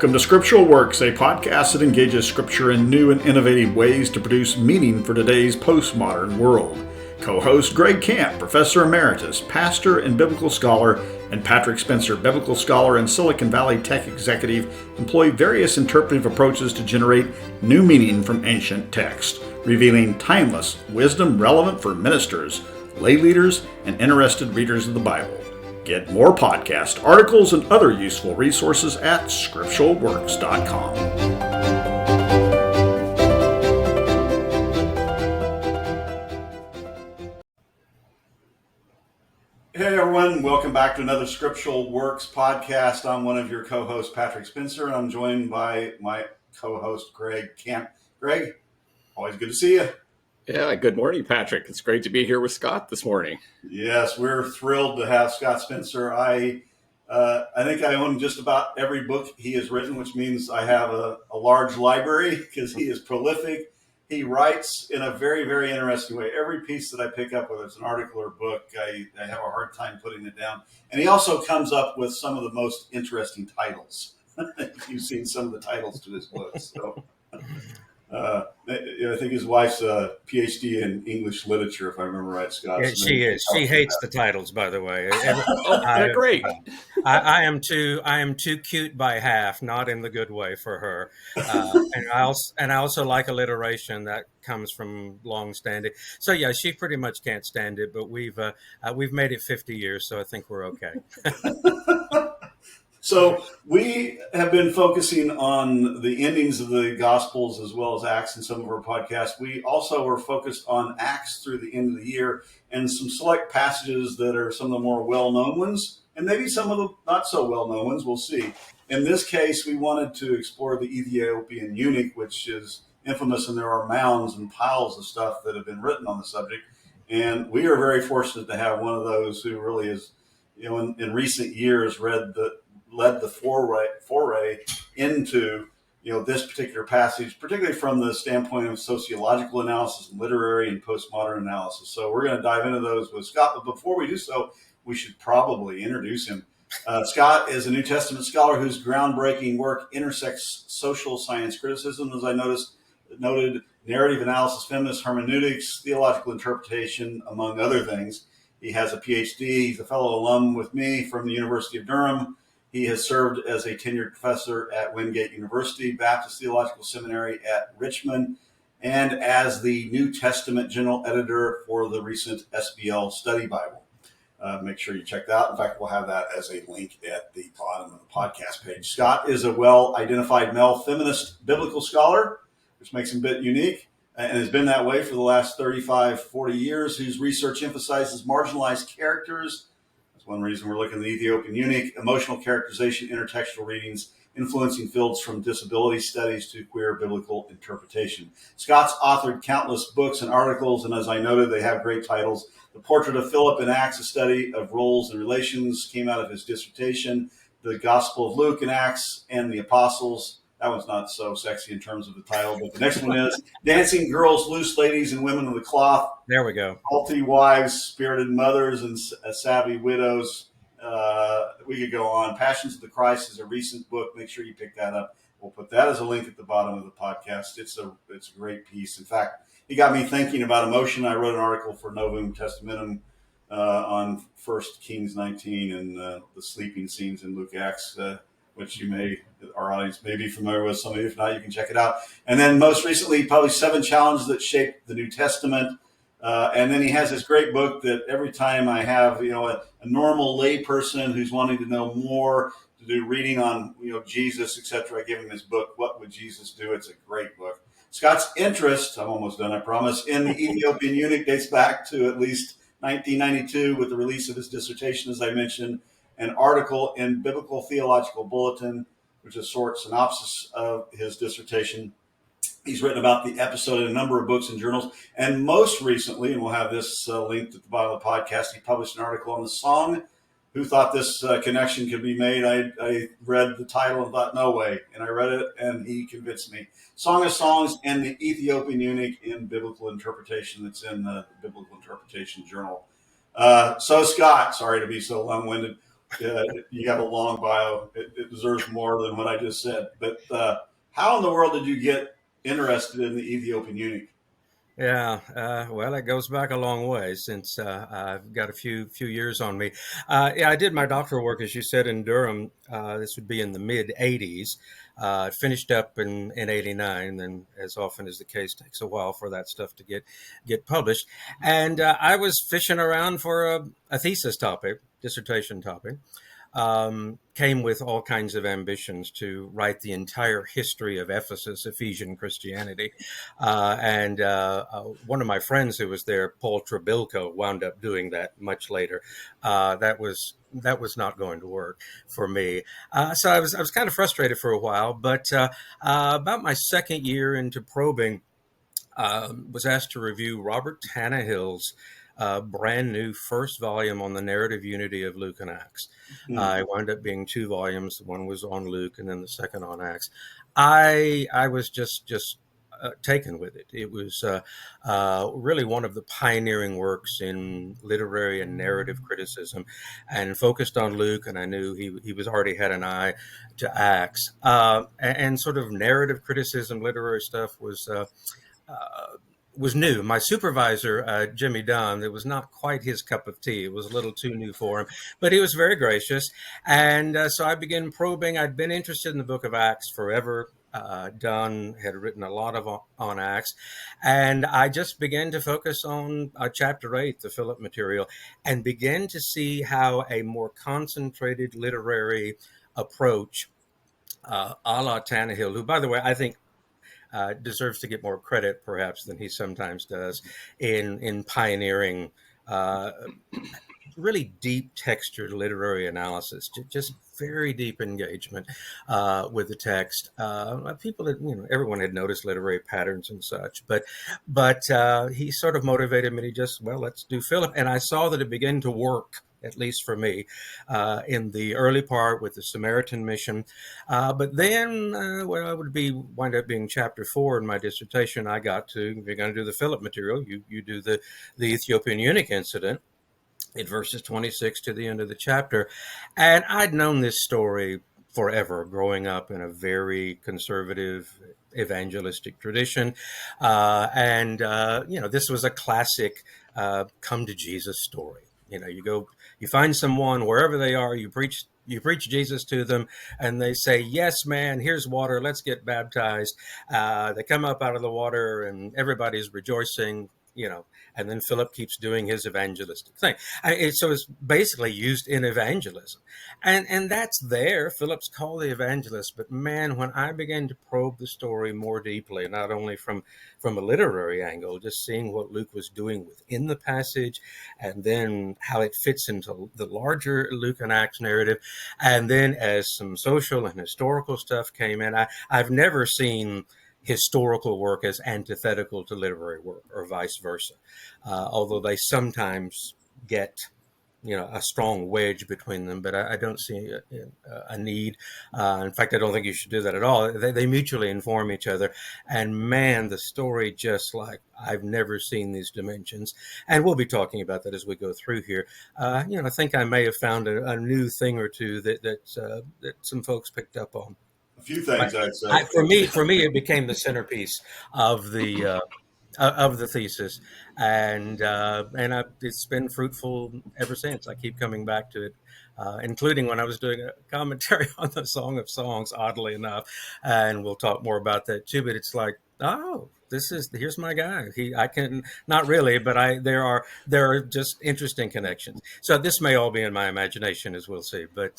Welcome to Scriptural Works, a podcast that engages Scripture in new and innovative ways to produce meaning for today's postmodern world. Co-host Greg Camp, Professor Emeritus, Pastor and Biblical Scholar, and Patrick Spencer, Biblical Scholar and Silicon Valley Tech Executive, employ various interpretive approaches to generate new meaning from ancient text, revealing timeless wisdom relevant for ministers, lay leaders, and interested readers of the Bible. Get more podcast articles and other useful resources at scripturalworks.com. Hey everyone, welcome back to another Scriptural Works podcast. I'm one of your co-hosts, Patrick Spencer, and I'm joined by my co-host, Greg Camp. Greg, always good to see you. Yeah, good morning, Patrick. It's great to be here with Scott this morning. Yes, we're thrilled to have Scott Spencer. I think I own just about every book he has written, which means I have a large library because he is prolific. He writes in a very, very interesting way. Every piece that I pick up, whether it's an article or a book, I have a hard time putting it down. And he also comes up with some of the most interesting titles. You've seen some of the titles to his books. So I think his wife's a PhD in English literature, if I remember right, Scott. Yeah, she is. She hates the titles, by the way. They're great. I am too cute by half, not in the good way for her. And I also like alliteration that comes from long standing. So yeah, she pretty much can't stand it, but we've made it 50 years, so I think we're okay. So we have been focusing on the endings of the Gospels as well as Acts in some of our podcasts. We also are focused on Acts through the end of the year and some select passages that are some of the more well-known ones and maybe some of the not so well-known ones. We'll see. In this case, we wanted to explore the Ethiopian eunuch, which is infamous, and there are mounds and piles of stuff that have been written on the subject. And we are very fortunate to have one of those who really is, in recent years led the foray into this particular passage, particularly from the standpoint of sociological analysis, literary and postmodern analysis. So we're going to dive into those with Scott. But before we do so, we should probably introduce him. Scott is a New Testament scholar whose groundbreaking work intersects social science criticism, as I noted, narrative analysis, feminist hermeneutics, theological interpretation, among other things. He has a PhD. He's a fellow alum with me from the University of Durham. He has served as a tenured professor at Wingate University, Baptist Theological Seminary at Richmond, and as the New Testament general editor for the recent SBL Study Bible. Make sure you check that out. In fact, we'll have that as a link at the bottom of the podcast page. Scott is a well-identified male feminist biblical scholar, which makes him a bit unique, and has been that way for the last 35, 40 years, whose research emphasizes marginalized characters. One reason we're looking at the Ethiopian eunuch, emotional characterization, intertextual readings, influencing fields from disability studies to queer biblical interpretation. Scott's authored countless books and articles, and as I noted, they have great titles. The Portrait of Philip in Acts, a study of roles and relations, came out of his dissertation. The Gospel of Luke in Acts and the Apostles. That one's not so sexy in terms of the title, but the next one is Dancing Girls, Loose Ladies, and Women of the Cloth. There we go. Healthy Wives, Spirited Mothers, and Savvy Widows. We could go on. Passions of the Christ is a recent book. Make sure you pick that up. We'll put that as a link at the bottom of the podcast. It's a great piece. In fact, it got me thinking about emotion. I wrote an article for Novum Testamentum on 1 Kings 19 and the sleeping scenes in Luke Acts, which our audience may be familiar with. Some of you, if not, you can check it out. And then most recently, he published 7 challenges that shaped the New Testament. And then he has this great book that every time I have, a normal lay person who's wanting to know more, to do reading on, Jesus, etc., I give him his book, What Would Jesus Do? It's a great book. Scott's interest, I'm almost done, I promise, in the Ethiopian eunuch dates back to at least 1992 with the release of his dissertation, as I mentioned, an article in Biblical Theological Bulletin, which is a short synopsis of his dissertation. He's written about the episode in a number of books and journals. And most recently, and we'll have this linked at the bottom of the podcast, he published an article on the song. Who thought this connection could be made? I read the title and thought, no way. And I read it, and he convinced me. Song of Songs and the Ethiopian Eunuch in Biblical Interpretation. That's in the Biblical Interpretation Journal. So, Scott, sorry to be so long-winded. Yeah, you have a long bio. It deserves more than what I just said. But how in the world did you get interested in the Ethiopian eunuch? Yeah, well, it goes back a long way since I've got a few years on me. Yeah, I did my doctoral work, as you said, in Durham. This would be in the mid '80s. Finished up in '89, and as often is the case, takes a while for that stuff to get published. And I was fishing around for a thesis topic, dissertation topic. Came with all kinds of ambitions to write the entire history of Ephesus, Ephesian Christianity. And one of my friends who was there, Paul Trebilco, wound up doing that much later. That was not going to work for me. So I was kind of frustrated for a while, but about my second year into probing, was asked to review Robert Tannehill's brand new first volume on the narrative unity of Luke and Acts. Hmm. It wound up being two volumes. One was on Luke, and then the second on Acts. I was just taken with it. It was really one of the pioneering works in literary and narrative criticism, and focused on Luke. And I knew he was already had an eye to Acts, and sort of narrative criticism, literary stuff uh, was new. My supervisor, Jimmy Dunn, it was not quite his cup of tea. It was a little too new for him, but he was very gracious. And so I began probing. I'd been interested in the book of Acts forever. Dunn had written a lot on Acts, and I just began to focus on chapter 8, the Philip material, and began to see how a more concentrated literary approach, a la Tannehill, who, by the way, I think deserves to get more credit, perhaps, than he sometimes does in pioneering uh, really deep textured literary analysis, just very deep engagement with the text. People had, everyone had noticed literary patterns and such, but he sort of motivated me to just, well, let's do Philip, and I saw that it began to work. At least for me, in the early part with the Samaritan mission, but then, well, it would be wind up being chapter 4 in my dissertation. I got to, if you're going to do the Philip material, you do the Ethiopian eunuch incident in verses 26 to the end of the chapter. And I'd known this story forever, growing up in a very conservative evangelistic tradition. This was a classic come to Jesus story. You go, you find someone wherever they are, you preach Jesus to them, and they say, "Yes, man, here's water. Let's get baptized." They come up out of the water, and everybody's rejoicing. And then Philip keeps doing his evangelistic thing. So it's basically used in evangelism, and that's there. Philip's called the evangelist, but man, when I began to probe the story more deeply, not only from a literary angle, just seeing what Luke was doing within the passage, and then how it fits into the larger Luke and Acts narrative, and then as some social and historical stuff came in, I've never seen historical work as antithetical to literary work or vice versa, although they sometimes get a strong wedge between them, but I don't see a need. In fact, I don't think you should do that at all. They mutually inform each other, and man, the story just like I've never seen these dimensions, and we'll be talking about that as we go through here. I think I may have found a new thing or two that some folks picked up on. A few But things, I'd say. for me, it became the centerpiece of the thesis, and it's been fruitful ever since. I keep coming back to it, including when I was doing a commentary on the Song of Songs, oddly enough, and we'll talk more about that too. But it's like, oh, here's my guy. I can not really, but there are just interesting connections. So this may all be in my imagination, as we'll see. But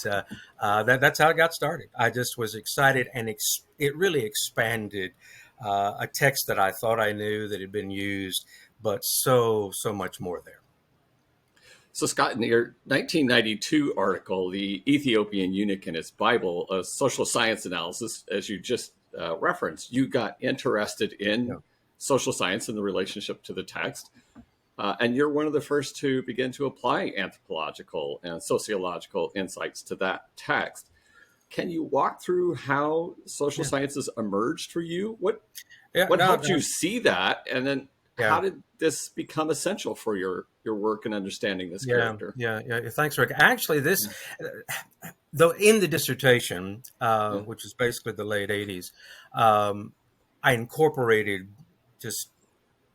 that's how it got started. I just was excited, and it really expanded a text that I thought I knew that had been used, but so much more there. So, Scott, in your 1992 article, The Ethiopian Eunuch and His Bible, a social science analysis, as you just referenced, you got interested in Yeah. social science and the relationship to the text. And you're one of the first to begin to apply anthropological and sociological insights to that text. Can you walk through how social Yeah. sciences emerged for you? What Yeah. what No. helped you see that? And then Yeah. how did this become essential for your work and understanding this character? Yeah. Thanks, Rick. Actually, this, Yeah, though, in the dissertation, yeah, which is basically the late '80s, I incorporated just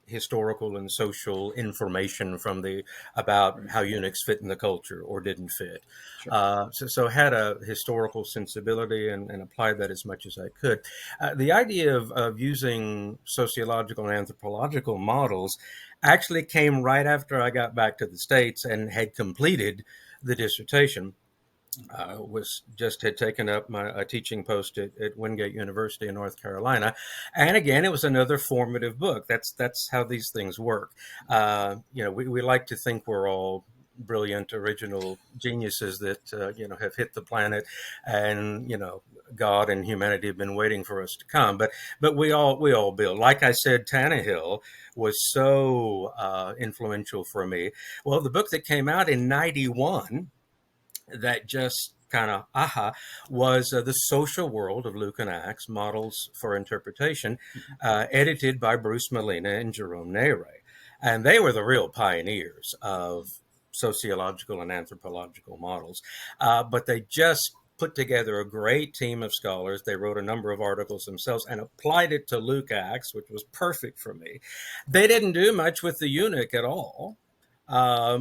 historical and social information from the about right, how eunuchs fit in the culture or didn't fit. sure. So had a historical sensibility and applied that as much as I could. The idea of using sociological and anthropological models actually came right after I got back to the States and had completed the dissertation. Was just had taken up a teaching post at Wingate University in North Carolina, and again, it was another formative book. That's how these things work. We like to think we're all brilliant, original geniuses that have hit the planet, and God and humanity have been waiting for us to come. But we all build. Like I said, Tannehill was so influential for me. Well, the book that came out in '91 that just kind of was The Social World of Luke and Acts Models for Interpretation, edited by Bruce Molina and Jerome Nere. And they were the real pioneers of sociological and anthropological models. But they just put together a great team of scholars. They wrote a number of articles themselves and applied it to Luke Acts, which was perfect for me. They didn't do much with the eunuch at all,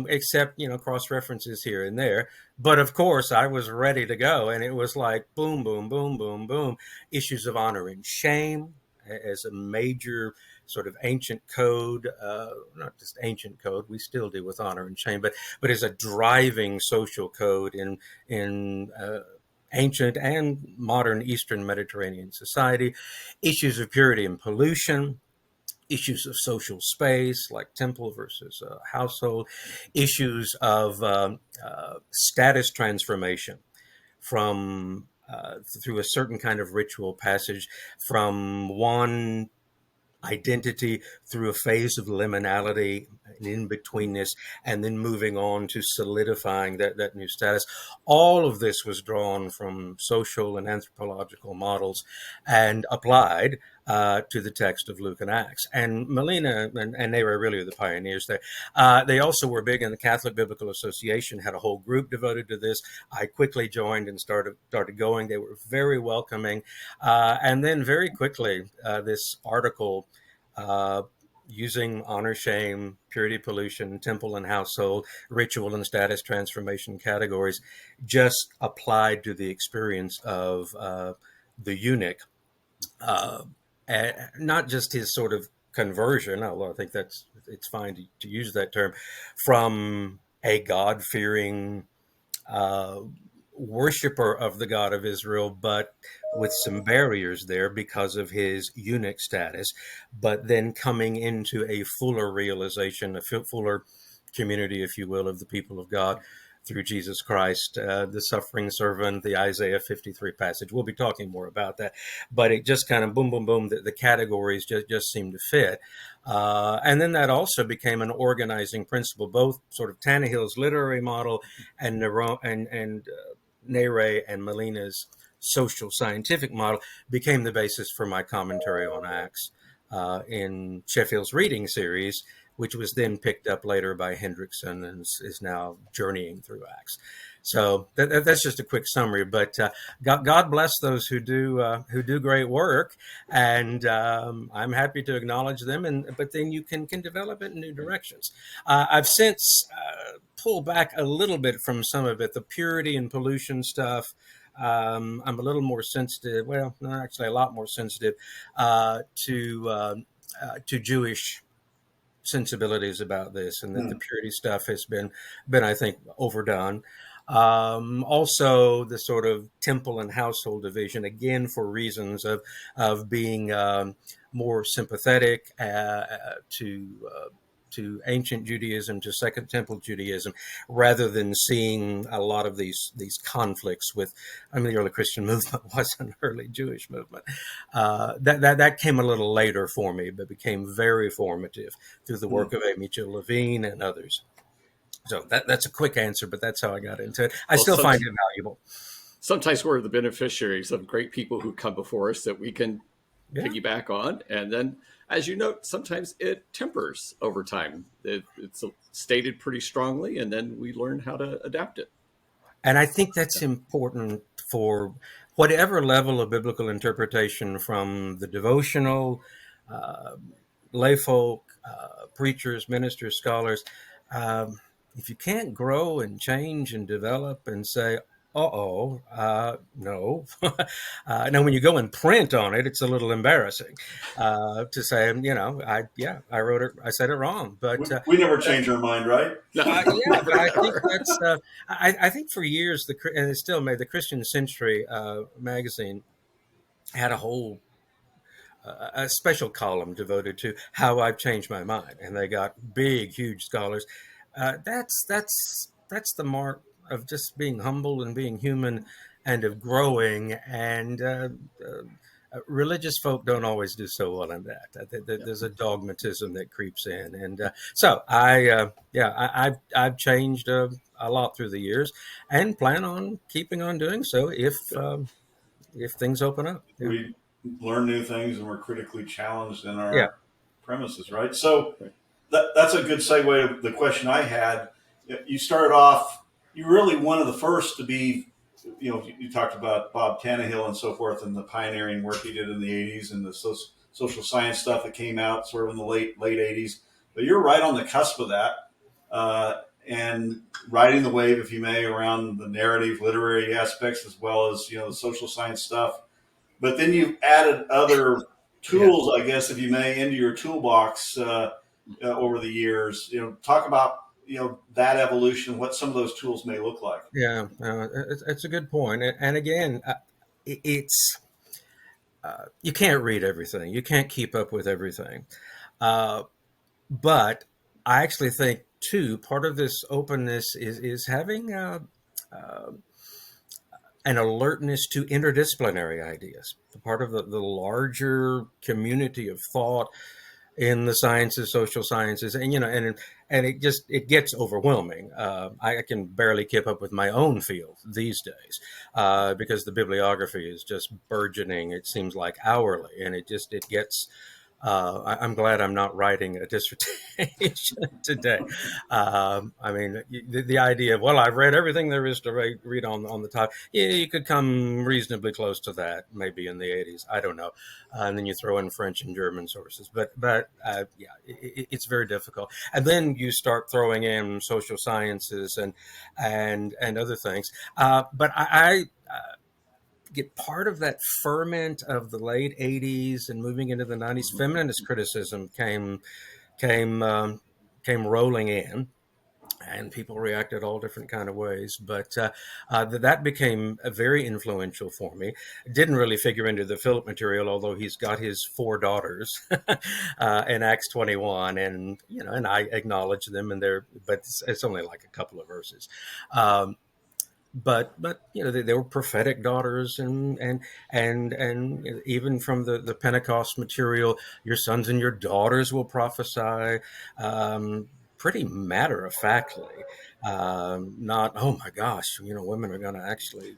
except cross references here and there. But of course, I was ready to go, and it was like boom, boom, boom, boom, boom. Issues of honor and shame as a major sort of ancient code, not just ancient code. We still deal with honor and shame, but as a driving social code in ancient and modern Eastern Mediterranean society. Issues of purity and pollution, issues of social space, like temple versus household, issues of status transformation from through a certain kind of ritual passage from one identity through a phase of liminality and in betweenness, and then moving on to solidifying that new status. All of this was drawn from social and anthropological models and applied to the text of Luke and Acts. And Molina and they were really the pioneers there. They also were big in the Catholic Biblical Association, had a whole group devoted to this. I quickly joined and started going. They were very welcoming. And then very quickly, this article using honor, shame, purity, pollution, temple and household, ritual and status transformation categories, just applied to the experience of the eunuch, uh, not just his sort of conversion, although I think it's fine to use that term, from a God-fearing uh, worshiper of the God of Israel, but with some barriers there because of his eunuch status, but then coming into a fuller realization, a fuller community, if you will, of the people of God through Jesus Christ, the suffering servant, the Isaiah 53 passage. We'll be talking more about that, but it just kind of boom, boom, boom, the categories just seem to fit. And then that also became an organizing principle, both sort of Tannehill's literary model and Nere and Molina's social scientific model became the basis for my commentary on Acts in Sheffield's reading series, which was then picked up later by Hendrickson and is now journeying through Acts. So that's just a quick summary. But God bless those who do great work, and I'm happy to acknowledge them. But then you can develop it in new directions. I've since pulled back a little bit from some of it, the purity and pollution stuff. I'm a little more sensitive. Well, no, actually, a lot more sensitive to Jewish sensibilities about this, and that the purity stuff has been I think, overdone. Also, the sort of temple and household division, again for reasons of being more sympathetic to ancient Judaism, to Second Temple Judaism, rather than seeing a lot of these conflicts with. I mean, the early Christian movement was an early Jewish movement. That came a little later for me, but became very formative through the work of Amy Jill Levine and others. So that's a quick answer, but that's how I got into it. I Well, still find it valuable. sometimes we're the beneficiaries of great people who come before us that we can Yeah. piggyback on. And then, as you note, sometimes it tempers over time. It's stated pretty strongly, and then we learn how to adapt it. And I think that's Yeah. important for whatever level of biblical interpretation, from the devotional, uh, layfolk, preachers, ministers, scholars. If you can't grow and change and develop and say, no. Now, when you go and print on it, it's a little embarrassing to say, I wrote it, I said it wrong. But We never change our mind, right? No, yeah, never but I think ever. that's. I think for years and it's still made, the Christian Century magazine had a whole a special column devoted to how I've changed my mind, and they got big, huge scholars. That's the mark of just being humble and being human, and of growing. And religious folk don't always do so well in that. Yeah. There's a dogmatism that creeps in, and so I've changed a lot through the years, and plan on keeping on doing so if things open up. Yeah, We learn new things and we're critically challenged in yeah, our premises, right? So Right. that's a good segue to the question I had. You started off, you're really one of the first to be, you talked about Bob Tannehill and so forth and the pioneering work he did in the 80s and the social science stuff that came out sort of in the late 80s. But you're right on the cusp of that. And riding the wave, if you may, around the narrative, literary aspects, as well as the social science stuff. But then you've added other yeah. tools, I guess, if you may, into your toolbox over the years. Talk about that evolution, what some of those tools may look like. Yeah, it's a good point. And again, it's you can't read everything, you can't keep up with everything. Uh, but I actually think too, part of this openness is having uh, an alertness to interdisciplinary ideas, part of the larger community of thought in the sciences, social sciences, and it gets overwhelming. I can barely keep up with my own field these days because the bibliography is just burgeoning. It seems like hourly, and it gets. I'm glad I'm not writing a dissertation today. I mean, the idea of, well, I've read everything there is to read on the top. Yeah, you could come reasonably close to that, maybe in the 80s. I don't know. And then you throw in French and German sources, but yeah, it's very difficult. And then you start throwing in social sciences and other things. But I get part of that ferment of the late 80s and moving into the 90s. Feminist criticism came came rolling in, and people reacted all different kind of ways. But that became very influential for me. It didn't really figure into the Philip material, although he's got his 4 daughters in Acts 21, and I acknowledge them, but it's only like a couple of verses. But they were prophetic daughters, and even from the Pentecost material, your sons and your daughters will prophesy, pretty matter of factly, not, oh my gosh, women are going to actually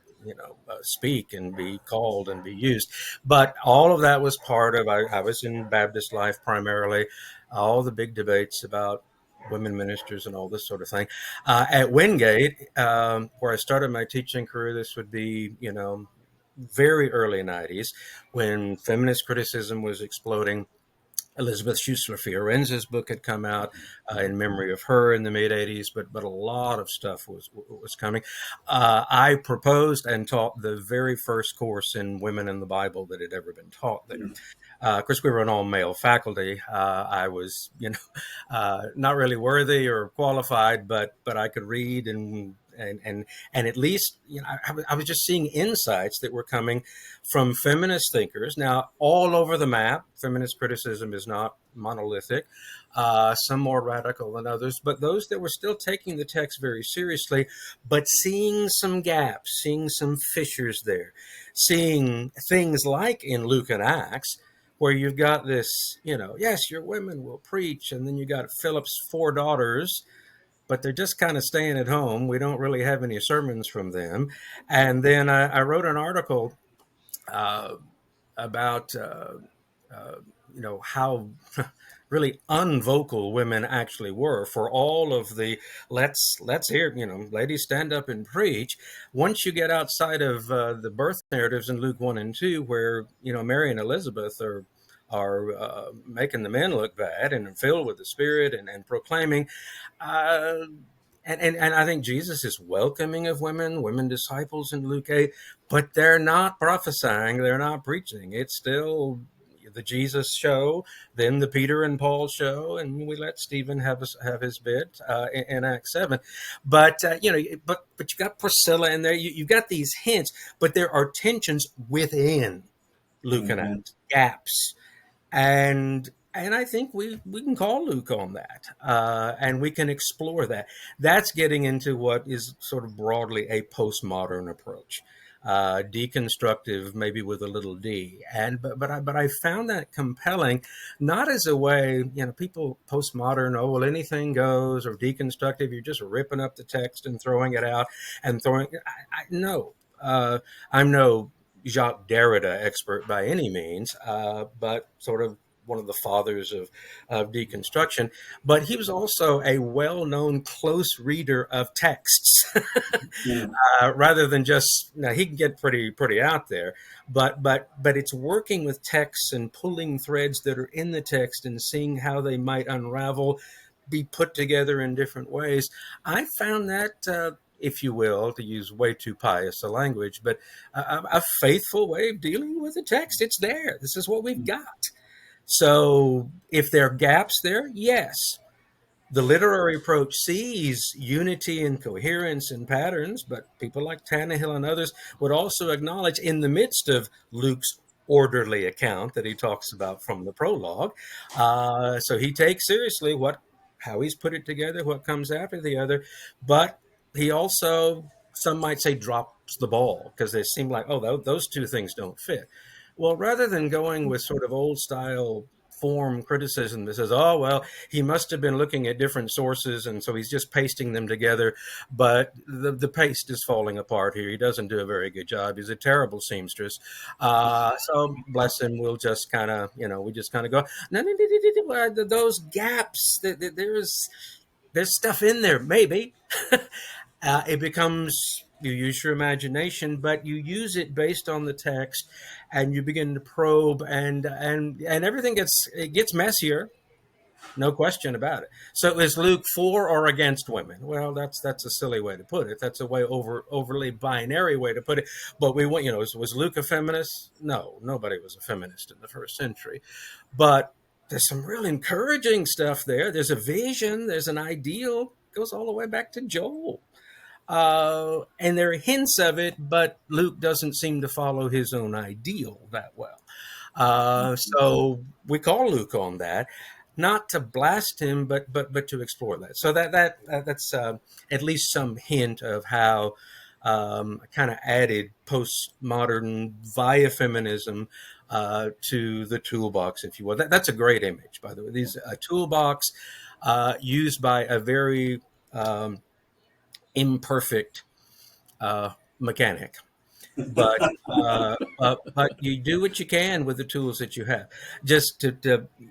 speak and be called and be used. But all of that was part of, I was in Baptist life primarily, all the big debates about women ministers and all this sort of thing. At Wingate, where I started my teaching career, this would be, very early 90s, when feminist criticism was exploding. Elizabeth Schussler Fiorenza's book had come out in memory of her in the mid 80s, but a lot of stuff was coming. I proposed and taught the very first course in Women in the Bible that had ever been taught there. Of course, we were an all-male faculty. I was, not really worthy or qualified, but I could read and at least, I was just seeing insights that were coming from feminist thinkers. Now, all over the map, feminist criticism is not monolithic. Some more radical than others, but those that were still taking the text very seriously, but seeing some gaps, seeing some fissures there, seeing things like in Luke and Acts, where you've got this, yes, your women will preach, and then you got Philip's 4 daughters, but they're just kind of staying at home. We don't really have any sermons from them. And then I wrote an article about how really unvocal women actually were for all of the let's hear, ladies stand up and preach. Once you get outside of the birth narratives in Luke 1 and 2, where Mary and Elizabeth are making the men look bad and filled with the Spirit and proclaiming. Uh, and I think Jesus is welcoming of women disciples in Luke 8, but they're not prophesying, they're not preaching. It's still the Jesus show, then the Peter and Paul show, and we let Stephen have his bit in Acts 7. But but you got Priscilla in there. You've got these hints, but there are tensions within Luke and Mhm. Acts, gaps, and I think we can call Luke on that, and we can explore that. That's getting into what is sort of broadly a postmodern approach, deconstructive, maybe with a little d. And but I found that compelling, not as a way, people postmodern, oh well, anything goes, or deconstructive, you're just ripping up the text and throwing it out and throwing. No, I'm no Jacques Derrida expert by any means, but sort of one of the fathers of deconstruction. But he was also a well-known close reader of texts, Mhm. rather than just, now he can get pretty out there, but it's working with texts and pulling threads that are in the text and seeing how they might unravel, be put together in different ways. I found that, if you will, to use way too pious a language, but a faithful way of dealing with the text. It's there. This is what we've got. So if there are gaps there, yes. The literary approach sees unity and coherence and patterns, but people like Tannehill and others would also acknowledge, in the midst of Luke's orderly account that he talks about from the prologue, so he takes seriously how he's put it together, what comes after the other, but he also, some might say, drops the ball because they seem like, oh, those two things don't fit. Well, rather than going with sort of old style form criticism that says, oh, well, he must have been looking at different sources and so he's just pasting them together, but the paste is falling apart here. He doesn't do a very good job. He's a terrible seamstress. So bless him. We'll just kind of, we just kind of go, no, those gaps, there's stuff in there, maybe. It becomes, you use your imagination, but you use it based on the text, and you begin to probe, and everything gets messier, no question about it. So is Luke for or against women? Well, that's a silly way to put it. That's a overly binary way to put it. But we want, was Luke a feminist? No, nobody was a feminist in the first century. But there's some real encouraging stuff there. There's a vision. There's an ideal. It goes all the way back to Joel. And there are hints of it, but Luke doesn't seem to follow his own ideal that well. So we call Luke on that, not to blast him, but to explore that. So that's at least some hint of how kind of added postmodern via feminism to the toolbox, if you will. That's a great image, by the way. These toolbox used by a very imperfect mechanic, but but you do what you can with the tools that you have. Just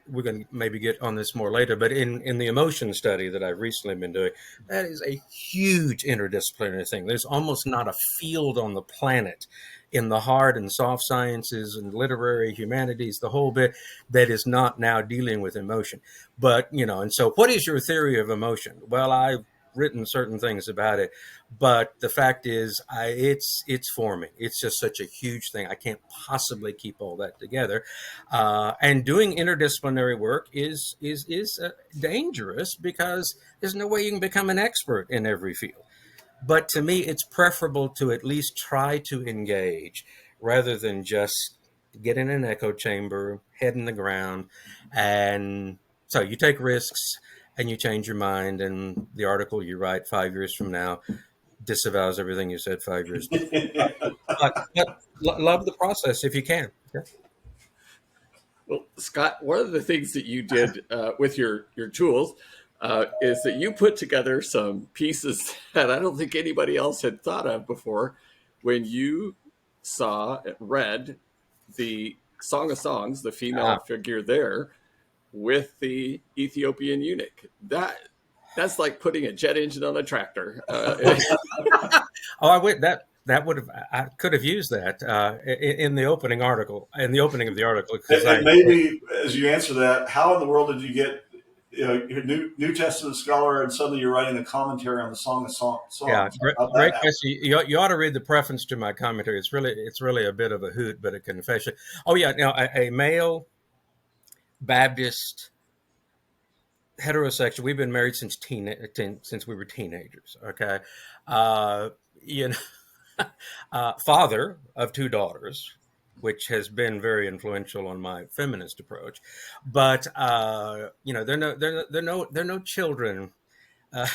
we're going to maybe get on this more later, but in the emotion study that I've recently been doing, that is a huge interdisciplinary thing. There's almost not a field on the planet, in the hard and soft sciences and literary humanities, the whole bit, that is not now dealing with emotion. But and so what is your theory of emotion? Well, I've written certain things about it, but the fact is, it's forming. It's just such a huge thing. I can't possibly keep all that together. And doing interdisciplinary work is dangerous, because there's no way you can become an expert in every field. But to me, it's preferable to at least try to engage, rather than just get in an echo chamber, head in the ground. And so you take risks and you change your mind. And the article you write 5 years from now disavows everything you said 5 years before. But love the process if you can. Yeah. Well, Scott, one of the things that you did with your tools is that you put together some pieces that I don't think anybody else had thought of before when you read the Song of Songs, the female Ah. figure there, with the Ethiopian eunuch. That's like putting a jet engine on a tractor. Oh, that would have, I could have used that in the opening article, in the opening of the article, because And maybe as you answer that, how in the world did you get, you're a New Testament scholar and suddenly you're writing a commentary on the Song of yeah, Songs? great, How'd that great happen? question. You ought to read the preface to my commentary. It's really a bit of a hoot, but a confession. Oh yeah, now a male Baptist heterosexual. We've been married since we were teenagers. Okay, uh, you know, father of two daughters, which has been very influential on my feminist approach. But there are no children uh,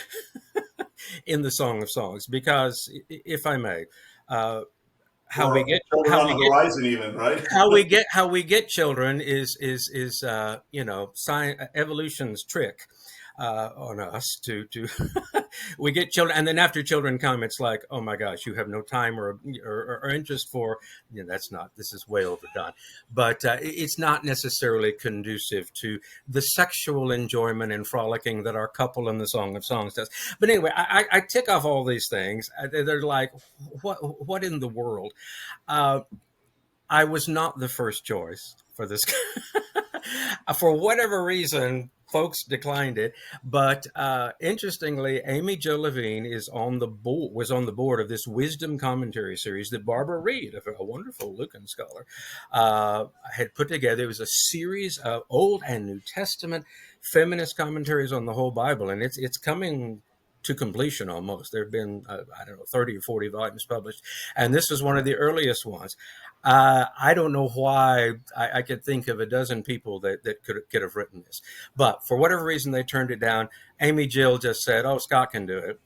in the Song of Songs because, if I may, uh, how we Or get children how on we the get horizon, even, right? how we get children is evolution's trick on us to we get children, and then after children come, it's like, oh my gosh, you have no time or interest for, that's not, this is way overdone, but it's not necessarily conducive to the sexual enjoyment and frolicking that our couple in the Song of Songs does. But anyway, I tick off all these things. They're like, what in the world? uh, I was not the first choice for this. For whatever reason, folks declined it. But interestingly, Amy Jo Levine was on the board of this wisdom commentary series that Barbara Reed, a wonderful Lucan scholar, had put together. It was a series of Old and New Testament feminist commentaries on the whole Bible, and it's coming to completion almost. There have been, I don't know, 30 or 40 volumes published, and this was one of the earliest ones. I don't know why I could think of a dozen people that could have written this, but for whatever reason they turned it down. Amy Jill just said, "Oh, Scott can do it."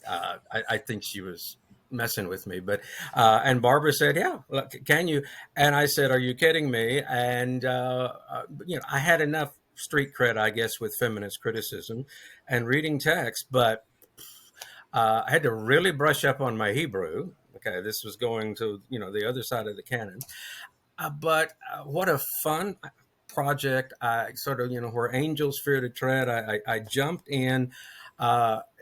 I think she was messing with me, but and Barbara said, "Yeah, look, can you?" And I said, "Are you kidding me?" And I had enough street cred, I guess, with feminist criticism and reading text, but I had to really brush up on my Hebrew. Okay, this was going to the other side of the canon, but what a fun project! I sort of where angels fear to tread. I jumped in.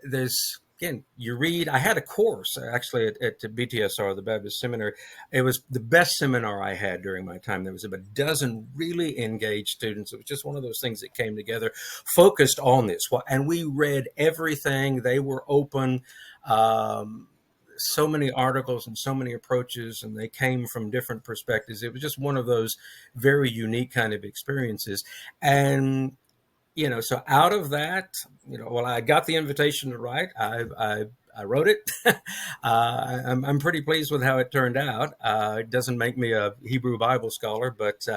There's again, you read. I had a course actually at BTSR, the Baptist Seminary. It was the best seminar I had during my time. There was about a dozen really engaged students. It was just one of those things that came together, focused on this. And we read everything. They were open. So many articles and so many approaches, and they came from different perspectives. It was just one of those very unique kind of experiences. And so out of that, well, I got the invitation to write. I wrote it. I'm pretty pleased with how it turned out. It doesn't make me a Hebrew Bible scholar, but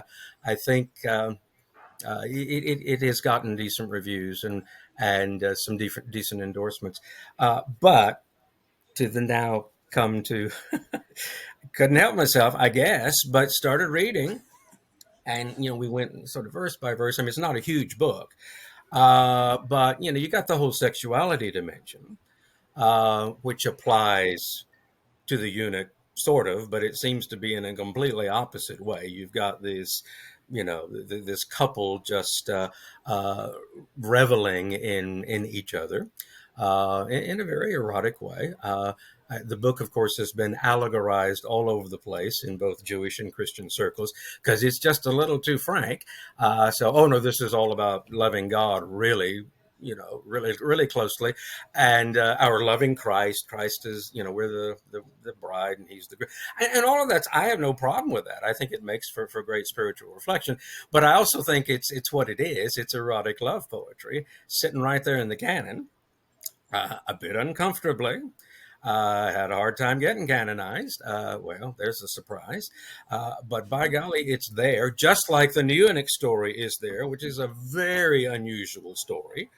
I think it has gotten decent reviews and some decent endorsements. But to the now come to, couldn't help myself, I guess, but started reading. And, we went sort of verse by verse. I mean, it's not a huge book. But you got the whole sexuality dimension, which applies to the eunuch, sort of, but it seems to be in a completely opposite way. You've got this couple just reveling in each other in a very erotic way. The book, of course, has been allegorized all over the place in both Jewish and Christian circles because it's just a little too frank. Oh no, this is all about loving God, really, really, really closely, and our loving Christ. Christ is, we're the bride, and He's the and all of that. I have no problem with that. I think it makes for great spiritual reflection. But I also think it's what it is. It's erotic love poetry sitting right there in the canon, a bit uncomfortably. Had a hard time getting canonized. Well, there's a surprise. But by golly, it's there, just like the eunuch story is there, which is a very unusual story.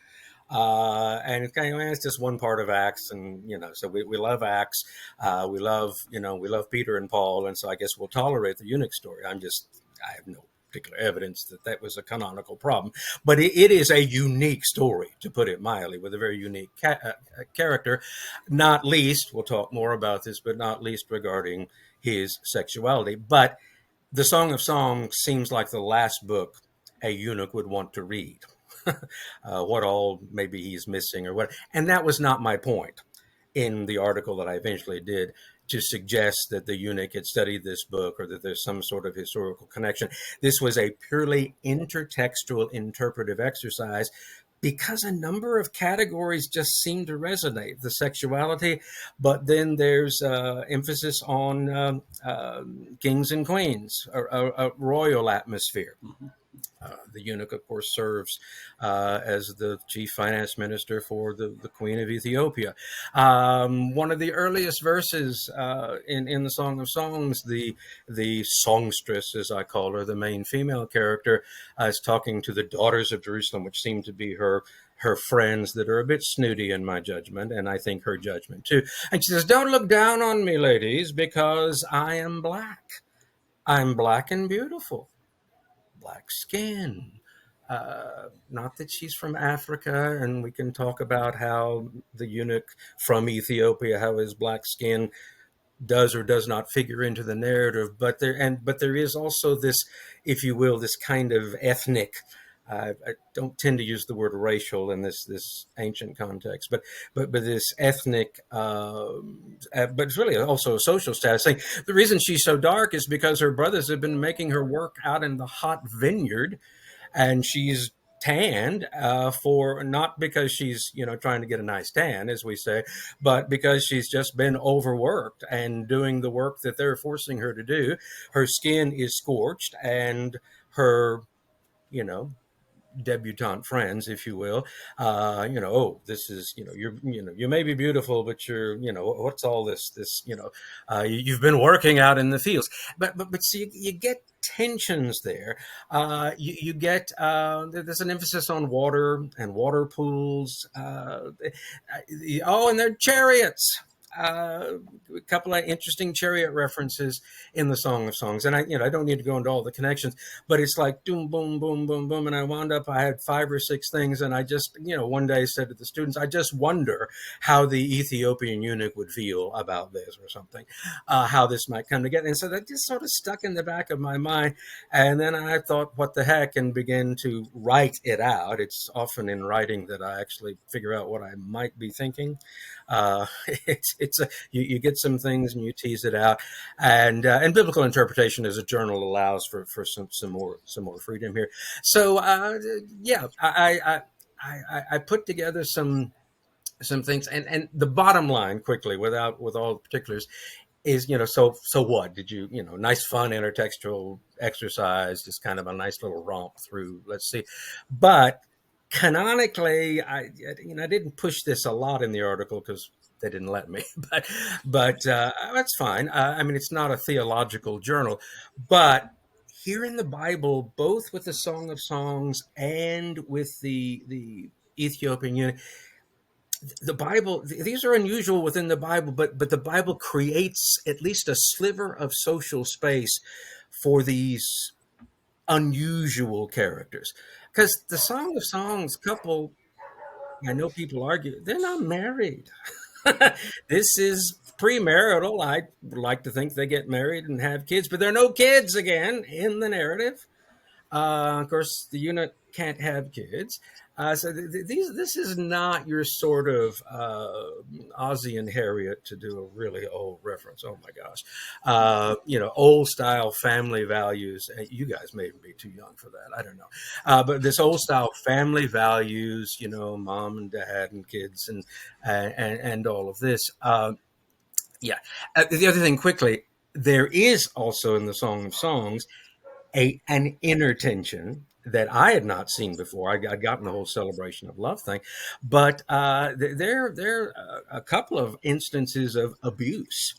And it's just one part of Acts, and so we love Acts. We love Peter and Paul, and so I guess we'll tolerate the eunuch story. I have no particular evidence that was a canonical problem, but it is a unique story, to put it mildly, with a very unique character. Not least, we'll talk more about this, but not least regarding his sexuality. But The Song of Songs seems like the last book a eunuch would want to read. What all maybe he's missing or what. And that was not my point in the article that I eventually did, to suggest that the eunuch had studied this book or that there's some sort of historical connection. This was a purely intertextual interpretive exercise because a number of categories just seem to resonate. The sexuality, but then there's emphasis on kings and queens, a royal atmosphere. The eunuch, of course, serves as the chief finance minister for the Queen of Ethiopia. One of the earliest verses in the Song of Songs, the songstress, as I call her, the main female character, is talking to the daughters of Jerusalem, which seem to be her friends that are a bit snooty in my judgment, and I think her judgment too. And she says, "Don't look down on me, ladies, because I am black. I'm black and beautiful. Black skin." Not that she's from Africa, and we can talk about how the eunuch from Ethiopia, how his black skin does or does not figure into the narrative, but there is also this, if you will, this kind of ethnic. I don't tend to use the word racial in this ancient context, but this ethnic, but it's really also a social status thing. The reason she's so dark is because her brothers have been making her work out in the hot vineyard, and she's tanned for not because she's trying to get a nice tan, as we say, but because she's just been overworked and doing the work that they're forcing her to do. Her skin is scorched, and her debutante friends, if you will, oh, this is, you may be beautiful, but you're, what's all this, you've been working out in the fields. But see, you get tensions there. You get, there's an emphasis on water and water pools. And they're chariots. A couple of interesting chariot references in the Song of Songs, and I don't need to go into all the connections, but it's like boom, boom, boom, boom, boom, and I wound up. I had 5 or 6 things, and I just one day said to the students, I just wonder how the Ethiopian eunuch would feel about this or something, how this might come together, and so that just sort of stuck in the back of my mind, and then I thought, what the heck, and began to write it out. It's often in writing that I actually figure out what I might be thinking. You get some things and you tease it out, and biblical interpretation as a journal allows for some more freedom here. So I put together some things, and the bottom line, quickly, with all the particulars, is so what did you nice fun intertextual exercise, just kind of a nice little romp through, let's see, but canonically, I didn't push this a lot in the article because they didn't let me, but that's fine. I mean, it's not a theological journal, but here in the Bible, both with the Song of Songs and with the Ethiopian eunuch, the Bible, these are unusual within the Bible, but the Bible creates at least a sliver of social space for these unusual characters. Because the Song of Songs couple, I know people argue, they're not married. This is premarital. I like to think they get married and have kids, but there are no kids again in the narrative. Of course, the eunuch can't have kids. So this is not your sort of Ozzie and Harriet, to do a really old reference. Oh my gosh, old style family values. You guys may even be too young for that. I don't know, but this old style family values. Mom and dad and kids and all of this. The other thing, quickly, there is also in the Song of Songs an inner tension that I had not seen before. I'd gotten the whole celebration of love thing, but there are a couple of instances of abuse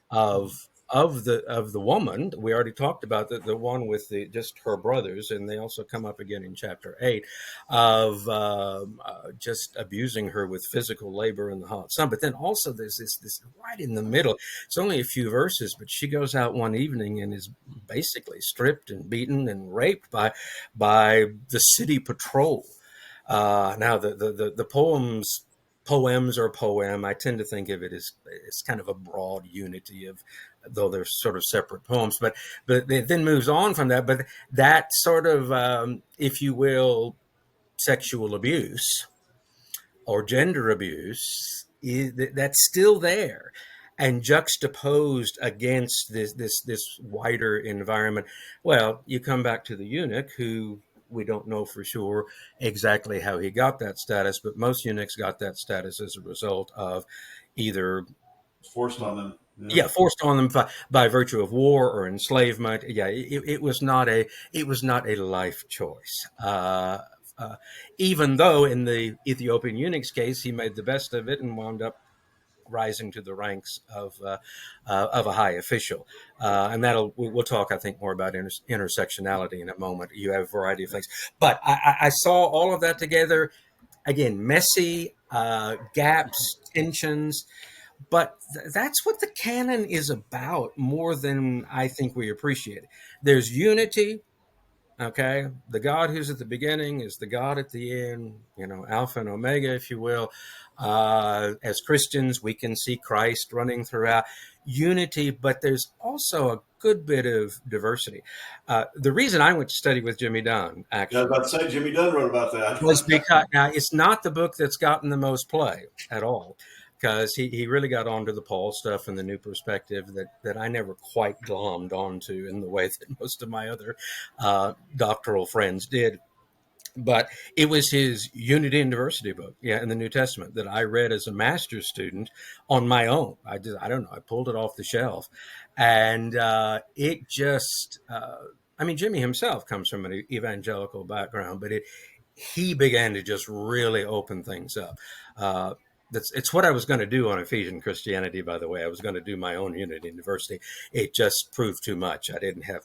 of the woman. We already talked about the one with just her brothers, and they also come up again in chapter 8 of just abusing her with physical labor in the hot sun. But then also there's this right in the middle. It's only a few verses, but she goes out one evening and is basically stripped and beaten and raped by the city patrol. Now the poems poems or poem. I tend to think of it as it's kind of a broad unity of, though they're sort of separate poems. But it then moves on from that. But that sort of, if you will, sexual abuse or gender abuse that's still there, and juxtaposed against this wider environment. Well, you come back to the eunuch, who we don't know for sure exactly how he got that status, but most eunuchs got that status as a result of either It's forced on them. yeah, forced on them by virtue of war or enslavement. Yeah, it was not a life choice. Even though in the Ethiopian eunuch's case, he made the best of it and wound up rising to the ranks of a high official. And we'll talk, I think, more about intersectionality in a moment. You have a variety of things, but I saw all of that together. Again, messy, gaps, tensions. But that's what the canon is about more than I think we appreciate. There's unity. Okay, the God who's at the beginning is the God at the end, Alpha and Omega, if you will. As Christians, we can see Christ running throughout unity, but there's also a good bit of diversity. The reason I went to study with Jimmy Dunn, Yeah, I was actually, about to say Jimmy Dunn wrote about that. was because now it's not the book that's gotten the most play at all, because he really got onto the Paul stuff and the new perspective that I never quite glommed onto in the way that most of my other doctoral friends did. But it was his Unity and Diversity book, in the New Testament, that I read as a master's student on my own. I don't know, I pulled it off the shelf, and it just. I mean, Jimmy himself comes from an evangelical background, but he began to just really open things up. It's what I was going to do on Ephesian Christianity, by the way. I was going to do my own Unity and Diversity. It just proved too much. I didn't have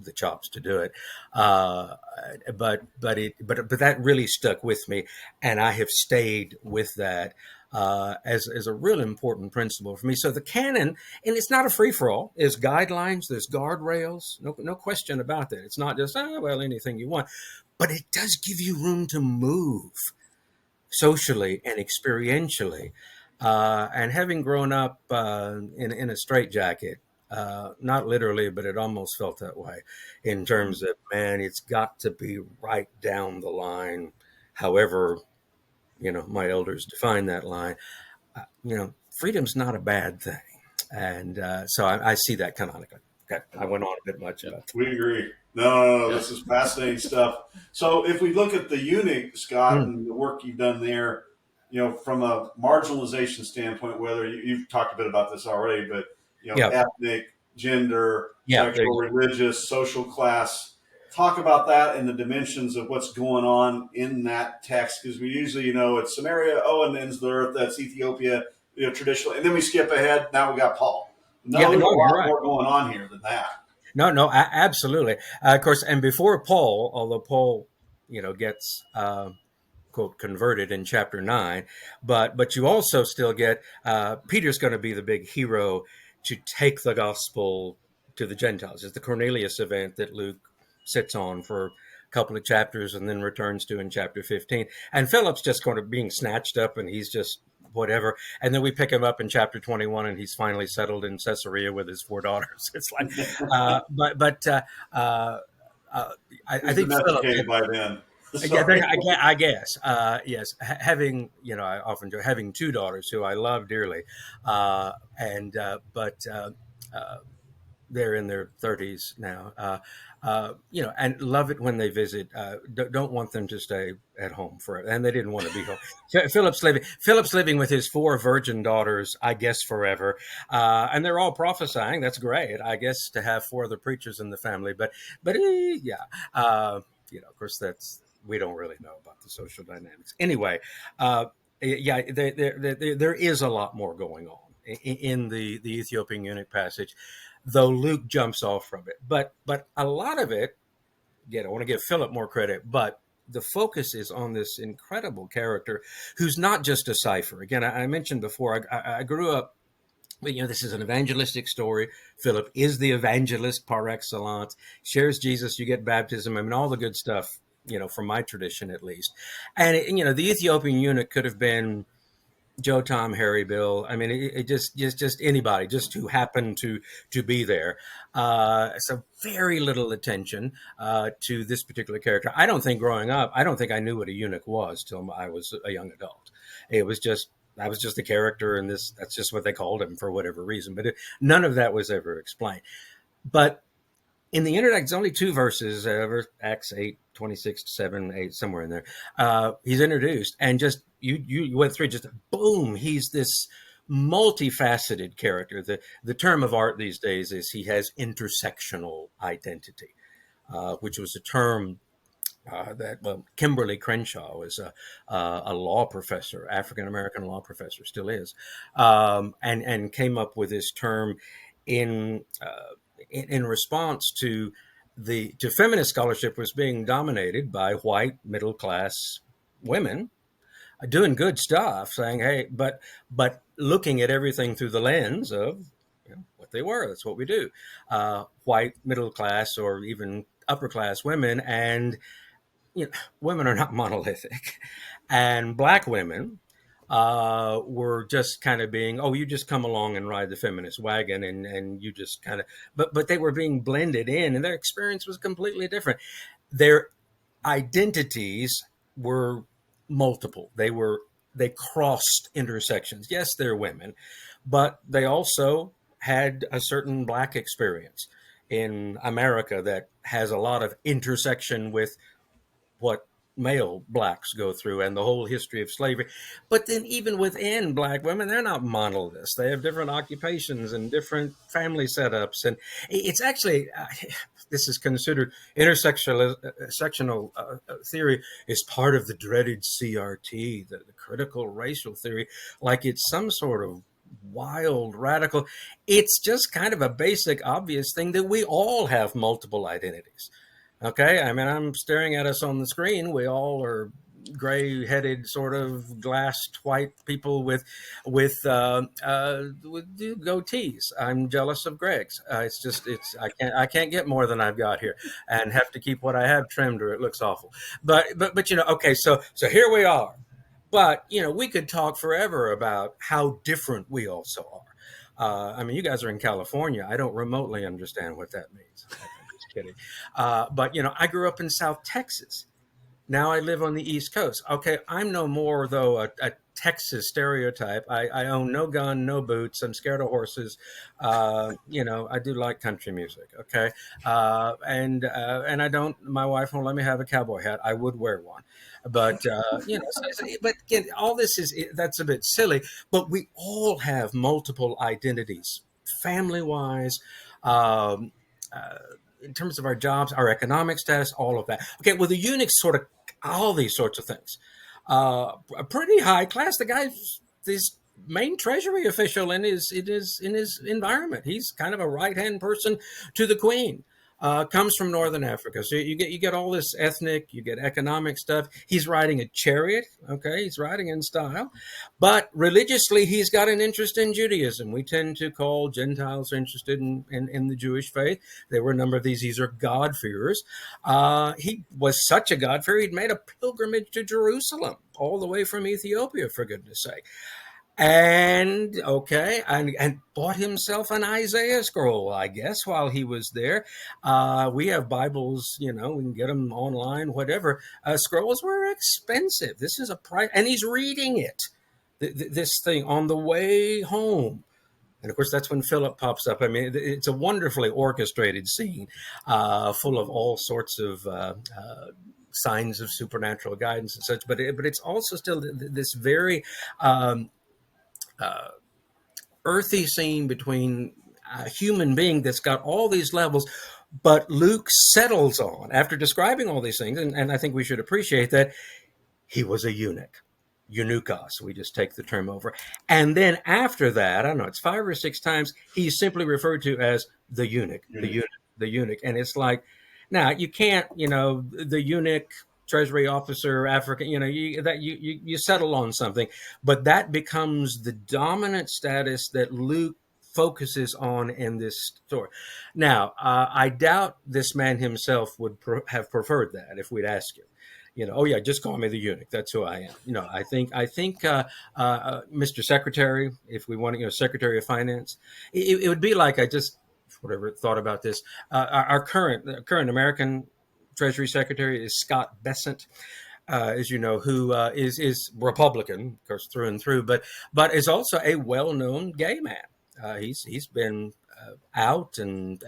the chops to do it, but that really stuck with me, and I have stayed with that as a real important principle for me. So the canon, and it's not a free for all. There's guidelines, there's guardrails, no question about that. It's not just anything you want, but it does give you room to move socially and experientially. And having grown up in a straitjacket, not literally, but it almost felt that way in terms of, man, it's got to be right down the line, however, my elders define that line. Freedom's not a bad thing. And so I see that canonically. Okay, I went on a bit much about that. We agree. No, this is fascinating stuff. So if we look at the eunuch, Scott, and the work you've done there, from a marginalization standpoint, whether you've talked a bit about this already, but ethnic, gender, sexual, religious, social class. Talk about that and the dimensions of what's going on in that text, because we usually, it's Samaria, and ends the earth. That's Ethiopia, traditionally, and then we skip ahead. Now we got Paul. There's a lot more going on here than that. No, absolutely. Of course, and before Paul, although Paul, gets quote converted in chapter 9, but you also still get Peter's going to be the big hero to take the gospel to the Gentiles. It's the Cornelius event that Luke sits on for a couple of chapters and then returns to in chapter 15. And Philip's just kind of being snatched up, and he's just whatever. And then we pick him up in chapter 21, and he's finally settled in Caesarea with his 4 daughters. It's like, I think Philip by then. I guess, yes. Having, I often joke, having 2 daughters who I love dearly, but they're in their 30s now, and love it when they visit. Don't want them to stay at home forever, and they didn't want to be home. Philip's living with his 4 virgin daughters, I guess, forever, and they're all prophesying. That's great, I guess, to have 4 other preachers in the family. But of course, we don't really know about the social dynamics. Anyway, there is a lot more going on in the Ethiopian eunuch passage, though Luke jumps off from it. But a lot of it, again, I want to give Philip more credit, but the focus is on this incredible character who's not just a cipher. Again, I mentioned before, I grew up, this is an evangelistic story. Philip is the evangelist par excellence, shares Jesus, you get baptism. I mean, all the good stuff, from my tradition at least. And, the Ethiopian eunuch could have been Joe, Tom, Harry, Bill. I mean, it just anybody, just who happened to be there. So very little attention to this particular character. I don't think growing up, I don't think I knew what a eunuch was till I was a young adult. It was just I was just a character, and that's just what they called him for whatever reason. But none of that was ever explained. But in the internet, it's only two verses, Acts 8, 26, 7, 8, somewhere in there. He's introduced, and just you went through, just boom, he's this multifaceted character. The term of art these days is he has intersectional identity, which was a term that Kimberly Crenshaw was a law professor, African American law professor, still is, and came up with this term in response to feminist scholarship was being dominated by white middle class women doing good stuff, saying, "Hey," but looking at everything through the lens of what they were. That's what we do. White middle class or even upper class women, and women are not monolithic, and black women were just kind of being, oh, you just come along and ride the feminist wagon, and you just kind of, but they were being blended in, and their experience was completely different. Their identities were multiple. They crossed intersections. Yes, they're women, but they also had a certain black experience in America that has a lot of intersection with what male blacks go through and the whole history of slavery. But then even within black women, they're not monoliths. They have different occupations and different family setups. And it's actually, this is considered intersectional theory is part of the dreaded CRT, the critical racial theory, like it's some sort of wild radical. It's just kind of a basic, obvious thing that we all have multiple identities. Okay, I mean, I'm staring at us on the screen. We all are gray-headed, sort of glassed white people with goatees. I'm jealous of Greg's. I can't get more than I've got here, and have to keep what I have trimmed, or it looks awful. But okay, so here we are. But we could talk forever about how different we also are. I mean, you guys are in California. I don't remotely understand what that means. Kidding. But I grew up in South Texas. Now I live on the East Coast. Okay, I'm no more though a Texas stereotype. I own no gun, no boots. I'm scared of horses. I do like country music. Okay, and I don't. My wife won't let me have a cowboy hat. I would wear one, but but again, all this that's a bit silly. But we all have multiple identities, family wise. In terms of our jobs, our economic status, all of that. Okay, well, the eunuchs sort of all these sorts of things. A pretty high class. The guy's this main treasury official in his environment. He's kind of a right hand person to the queen. Comes from Northern Africa, so you get all this ethnic, you get economic stuff. He's riding a chariot, okay? He's riding in style, but religiously he's got an interest in Judaism. We tend to call Gentiles interested in the Jewish faith. There were a number of these are God-fearers. He was such a God-fearer, he'd made a pilgrimage to Jerusalem, all the way from Ethiopia, for goodness sake. And bought himself an Isaiah scroll, I guess, while he was there. We have Bibles, we can get them online, whatever. Scrolls were expensive. This is a price, and he's reading it, this thing on the way home. And of course, that's when Philip pops up. I mean, it's a wonderfully orchestrated scene, full of all sorts of signs of supernatural guidance and such. But it's also still this very earthy scene between a human being that's got all these levels, but Luke settles on, after describing all these things, and I think we should appreciate that, he was a eunuch. Eunuchos, we just take the term over. And then after that, I don't know, it's 5 or 6 times, he's simply referred to as the eunuch, the eunuch. And it's like, now you can't, the eunuch, treasury officer, African, you settle on something, but that becomes the dominant status that Luke focuses on in this story. Now, I doubt this man himself would have preferred that if we'd asked him. Oh yeah, just call me the eunuch. That's who I am. Mr. Secretary, if we want to, Secretary of Finance, it would be like I just whatever thought about this. Our current American Treasury Secretary is Scott Bessent, as you know, who is Republican, of course, through and through, but is also a well-known gay man. He's been out and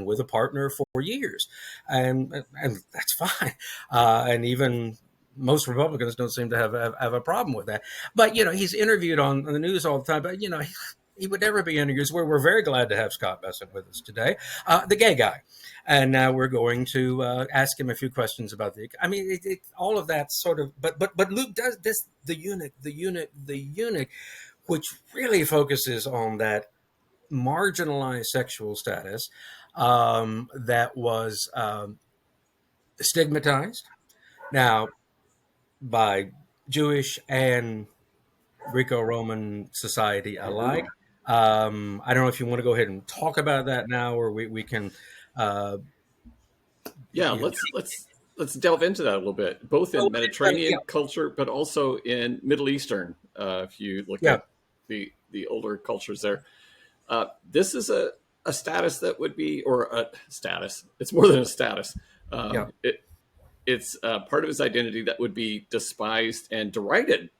with a partner for years, and that's fine. And even most Republicans don't seem to have a problem with that. But he's interviewed on the news all the time. But he would never be interviewed. We're very glad to have Scott Bessent with us today, the gay guy. And now we're going to ask him a few questions about all of that sort of. But Luke does this. The eunuch, which really focuses on that marginalized sexual status that was stigmatized now by Jewish and Greco-Roman society alike. I don't know if you want to go ahead and talk about that now, or we can. Yeah, let's delve into that a little bit, both in Mediterranean culture, but also in Middle Eastern. If you look at the older cultures there, this is a status that would be, or a status. It's more than a status. It's part of his identity that would be despised and derided.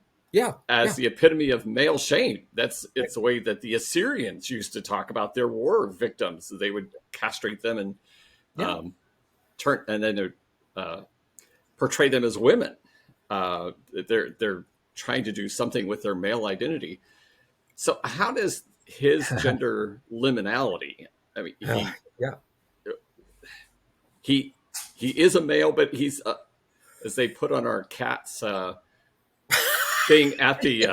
As the epitome of male shame. It's the way that the Assyrians used to talk about their war victims. They would castrate them and portray them as women. They're trying to do something with their male identity. So how does his gender liminality? I mean, he is a male, but he's as they put on our cats thing at the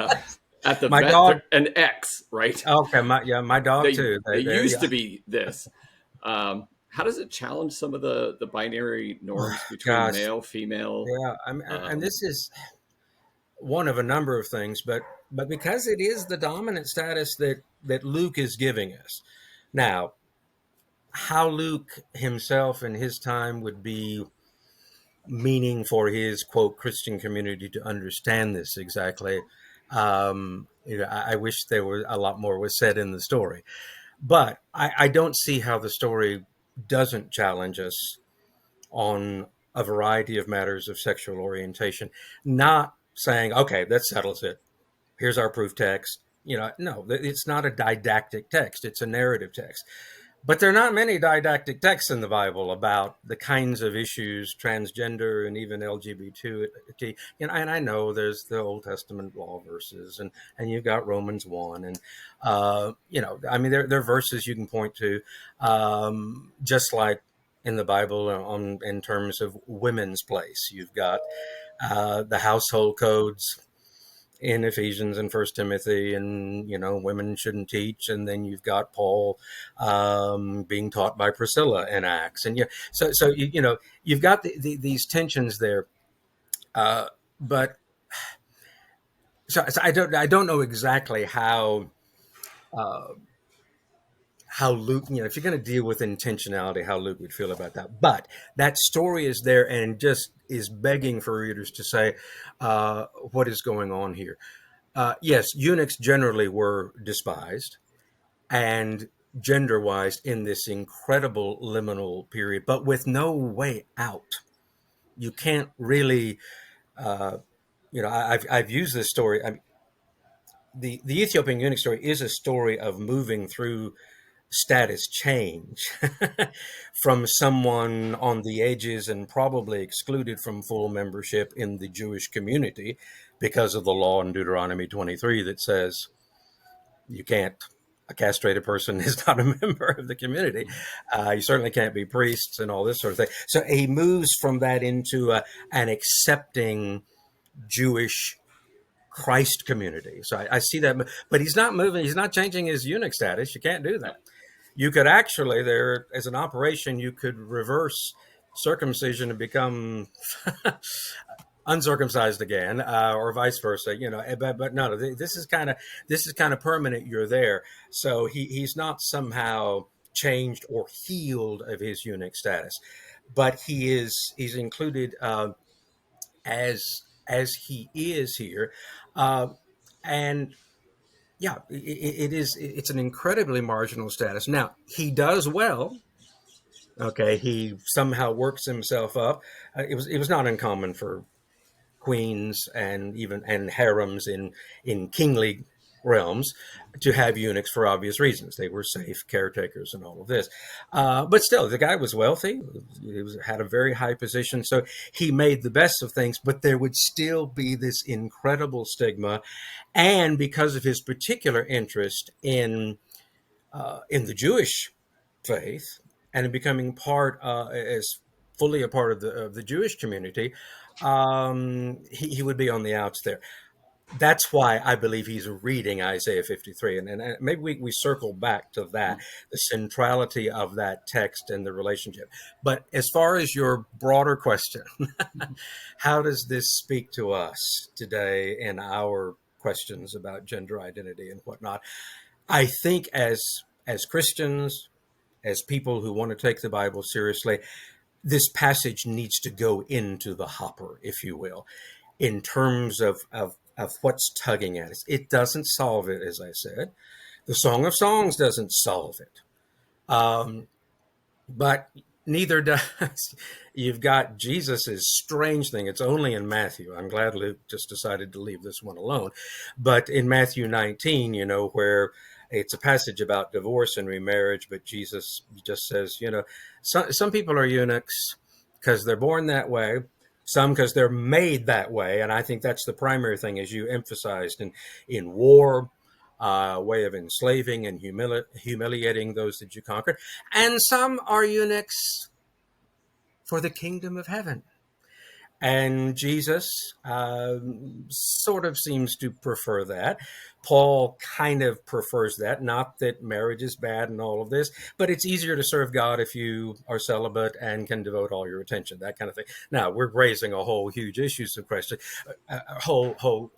my vet, dog, an X, right? Okay, my dog too. They used to be this. How does it challenge some of the binary norms between male, female? And this is one of a number of things, but because it is the dominant status that Luke is giving us. Now, how Luke himself in his time would be meaning for his, quote, Christian community to understand this exactly. I wish there were a lot more was said in the story, but I don't see how the story doesn't challenge us on a variety of matters of sexual orientation, not saying, okay, that settles it. Here's our proof text. No, it's not a didactic text. It's a narrative text. But there are not many didactic texts in the Bible about the kinds of issues, transgender and even LGBT. And I know there's the Old Testament law verses, and you've got Romans 1. And, there are verses you can point to, just like in the Bible in terms of women's place. You've got the household codes in Ephesians and First Timothy, and women shouldn't teach, and then you've got Paul being taught by Priscilla in Acts, and so you've got these tensions there, but so I don't know exactly how Luke, if you're going to deal with intentionality, how Luke would feel about that. But that story is there and just is begging for readers to say, what is going on here? Yes, eunuchs generally were despised and gender-wise in this incredible liminal period, but with no way out. You can't really, I've used this story. The Ethiopian eunuch story is a story of moving through status change from someone on the edges and probably excluded from full membership in the Jewish community because of the law in Deuteronomy 23 that says a castrated person is not a member of the community. You certainly can't be priests and all this sort of thing. So he moves from that into an accepting Jewish Christ community. So I see that, but he's not moving. He's not changing his eunuch status. You can't do that. You could actually, there as an operation, you could reverse circumcision and become uncircumcised again, or vice versa. But no, this is kind of permanent. You're there, so he's not somehow changed or healed of his eunuch status, but he's included as he is here, uh, and yeah, it's an incredibly marginal status. Now he does well. Okay, he somehow works himself up. It was not uncommon for queens and harems in kingly realms to have eunuchs for obvious reasons. They were safe caretakers and all of this. But still, the guy was wealthy. Had a very high position, so he made the best of things. But there would still be this incredible stigma, and because of his particular interest in the Jewish faith and in becoming part as fully a part of the Jewish community, he would be on the outs there. That's why I believe he's reading Isaiah 53. And maybe we circle back to that, the centrality of that text and the relationship. But as far as your broader question, how does this speak to us today in our questions about gender identity and whatnot? I think as Christians, as people who want to take the Bible seriously, this passage needs to go into the hopper, if you will, in terms of what's tugging at us. It doesn't solve it, as I said. The Song of Songs doesn't solve it. But neither does you've got Jesus's strange thing. It's only in Matthew. I'm glad Luke just decided to leave this one alone. But in Matthew 19, where it's a passage about divorce and remarriage, but Jesus just says, some people are eunuchs because they're born that way, some because they're made that way. And I think that's the primary thing, as you emphasized, in war, way of enslaving and humiliating those that you conquer. And some are eunuchs for the kingdom of heaven. And Jesus sort of seems to prefer that. Paul kind of prefers that. Not that marriage is bad and all of this, but it's easier to serve God if you are celibate and can devote all your attention, that kind of thing. Now, we're raising a whole huge issues of question, a whole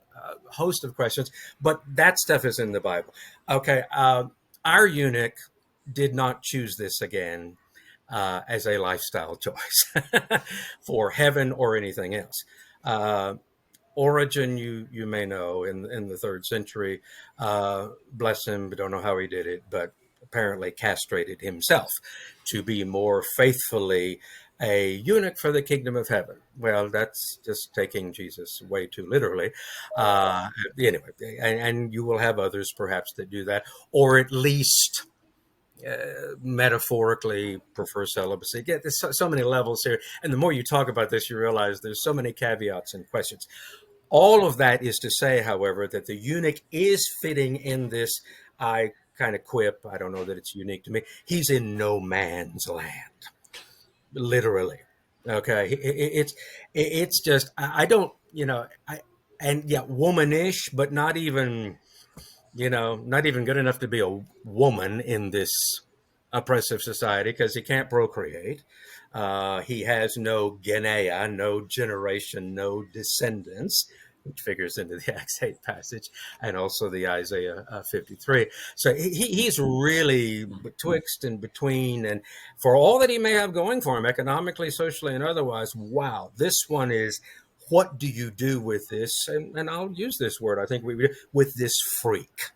host of questions, but that stuff is in the Bible. Okay, our eunuch did not choose this again as a lifestyle choice for heaven or anything else. Origen, you may know, in the 3rd century, bless him, but don't know how he did it, but apparently castrated himself to be more faithfully a eunuch for the kingdom of heaven. Well, that's just taking Jesus way too literally. Anyway, and you will have others perhaps that do that, or at least metaphorically prefer celibacy. Yeah, there's so many levels here. And the more you talk about this, you realize there's so many caveats and questions. All of that is to say, however, that the eunuch is fitting in this, I kind of quip, I don't know that it's unique to me, he's in no man's land, literally. Okay. It's just, I don't, and yeah, womanish, but not even good enough to be a woman in this oppressive society because he can't procreate. He has no genea, no generation, no descendants, which figures into the Acts 8 passage and also the Isaiah 53. So he's really betwixt and between. And for all that he may have going for him economically, socially, and otherwise, wow, this one is, what do you do with this? And I'll use this word, I think, with this freak.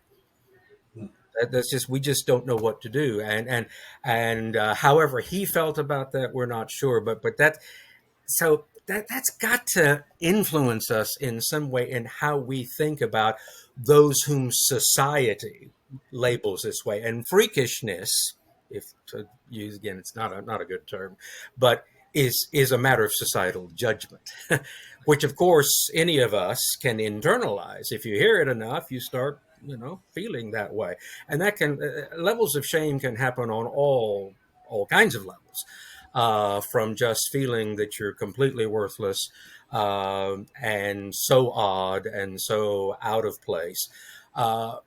That's just, we just don't know what to do. And however he felt about that, we're not sure. But that's got to influence us in some way in how we think about those whom society labels this way. And freakishness, if to use again, it's not a good term, but is a matter of societal judgment, which of course any of us can internalize. If you hear it enough, you start feeling that way, and that can levels of shame can happen on all kinds of levels, from just feeling that you're completely worthless and so odd and so out of place. But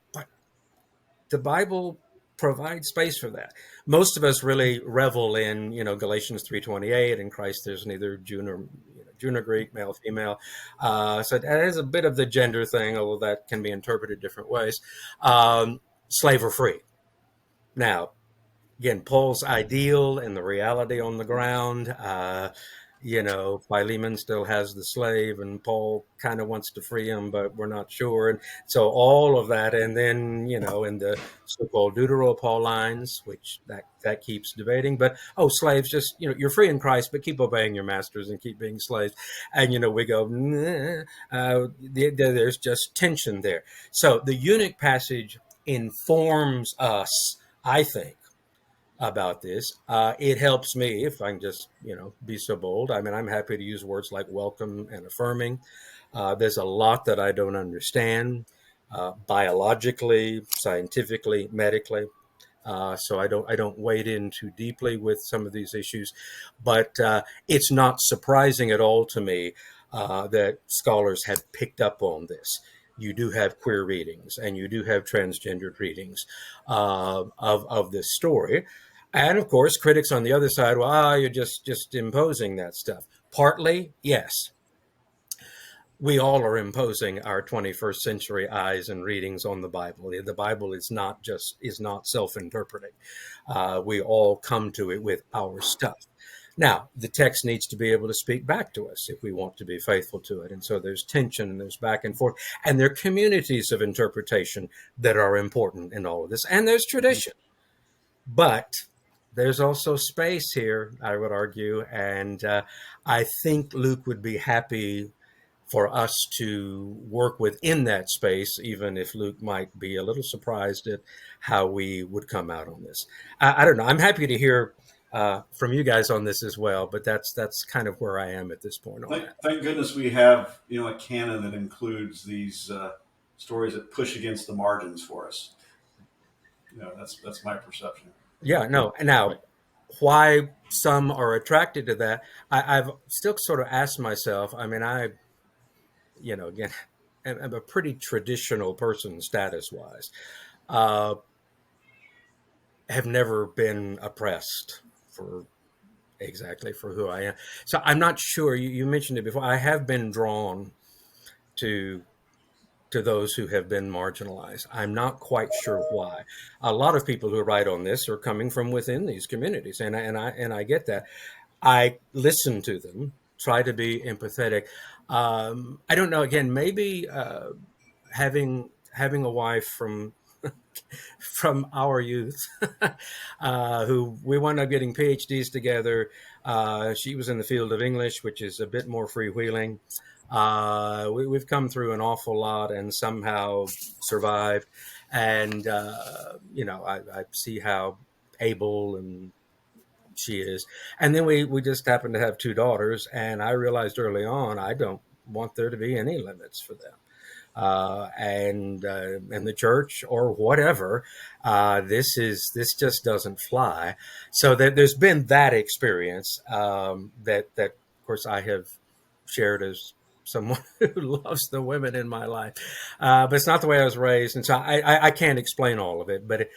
the Bible provides space for that. Most of us really revel in, Galatians 3:28, in Christ there's neither Jew nor Greek, male, female. So that is a bit of the gender thing, although that can be interpreted different ways. Slave or free. Now, again, Paul's ideal and the reality on the ground, Philemon still has the slave, and Paul kind of wants to free him, but we're not sure. And so all of that, and then in the so-called Deutero-Paulines, which that keeps debating. But slaves, just you're free in Christ, but keep obeying your masters and keep being slaves. And we go, nah, there's just tension there. So the eunuch passage informs us, I think, about this. It helps me, if I can just, be so bold. I mean, I'm happy to use words like welcome and affirming. There's a lot that I don't understand, biologically, scientifically, medically. So I don't wade in too deeply with some of these issues, but it's not surprising at all to me that scholars have picked up on this. You do have queer readings, and you do have transgendered readings of this story, and of course, critics on the other side. Well, you're just imposing that stuff. Partly, yes, we all are imposing our 21st century eyes and readings on the Bible. The Bible is not self-interpreting. We all come to it with our stuff. Now, the text needs to be able to speak back to us if we want to be faithful to it. And so there's tension and there's back and forth. And there are communities of interpretation that are important in all of this. And there's tradition. But there's also space here, I would argue. And I think Luke would be happy for us to work within that space, even if Luke might be a little surprised at how we would come out on this. I don't know. I'm happy to hear from you guys on this as well, but that's kind of where I am at this point on that. Thank goodness we have a canon that includes these stories that push against the margins for us. That's my perception. Yeah, no. Now, why some are attracted to that, I've still sort of asked myself. I mean, again, I'm a pretty traditional person status-wise. Have never been oppressed for who I am. So I'm not sure. You mentioned it before. I have been drawn to those who have been marginalized. I'm not quite sure why. A lot of people who write on this are coming from within these communities, and I get that. I listen to them, try to be empathetic. I don't know. Again, maybe having a wife from our youth, who we wound up getting PhDs together. She was in the field of English, which is a bit more freewheeling. We've come through an awful lot and somehow survived. And I see how able and she is. And then we just happen to have two daughters, and I realized early on I don't want there to be any limits for them. And the church or whatever, this just doesn't fly. So there's been that experience that of course I have shared as someone who loves the women in my life, but it's not the way I was raised, and so I can't explain all of it. But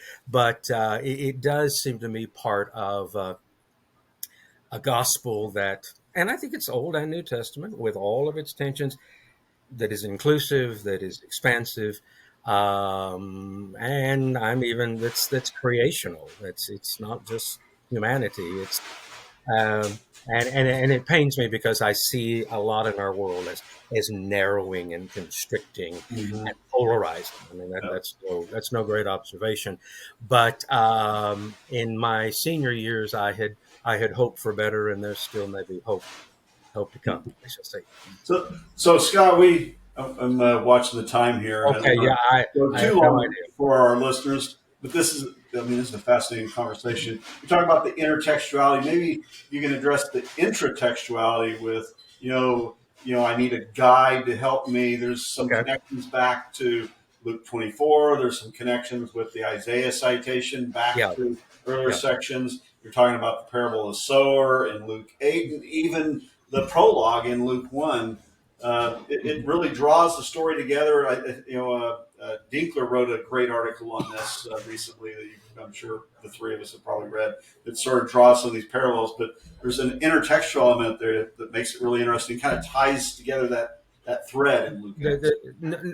it does seem to me part of a gospel that, and I think it's Old and New Testament with all of its tensions, that is inclusive, that is expansive, and that's creational. It's not just humanity. It's and it pains me because I see a lot in our world as narrowing and constricting and polarizing. I mean that's no great observation, but in my senior years I had hoped for better, and there's still maybe hope to come, I shall say. So Scott, I'm watching the time here. Okay, yeah, I too long for our listeners, but this is a fascinating conversation. We're talking about the intertextuality. Maybe you can address the intratextuality with, I need a guide to help me. There's some connections back to Luke 24. There's some connections with the Isaiah citation back to earlier sections. You're talking about the parable of the sower in Luke 8, and even the prologue in Luke 1. It really draws the story together. Dinkler wrote a great article on this recently that I'm sure the three of us have probably read. That sort of draws some of these parallels, but there's an intertextual element there that makes it really interesting. Kind of ties together that thread in Luke Acts.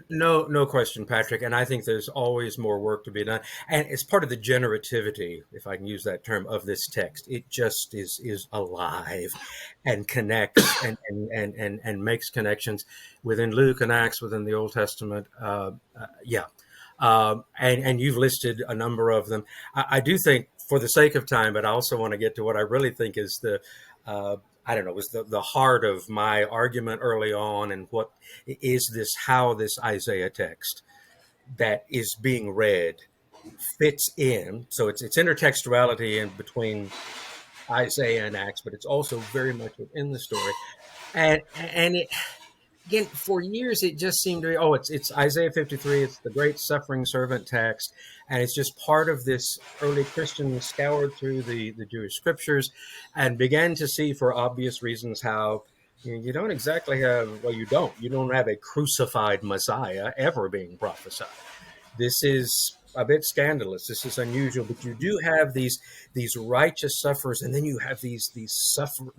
No question, Patrick. And I think there's always more work to be done. And it's part of the generativity, if I can use that term, of this text. It just is alive and connects and makes connections within Luke and Acts, within the Old Testament. And you've listed a number of them. I do think, for the sake of time, but I also want to get to what I really think is was the heart of my argument early on, and what is this, how this Isaiah text that is being read fits in. So it's intertextuality in between Isaiah and Acts, but it's also very much within the story. And it, again, for years, it just seemed to be, it's Isaiah 53. It's the great suffering servant text. And it's just part of this. Early Christians scoured through the Jewish scriptures and began to see, for obvious reasons, how you don't exactly have, you don't have a crucified Messiah ever being prophesied. This is a bit scandalous. This is unusual, but you do have these righteous sufferers, and then you have the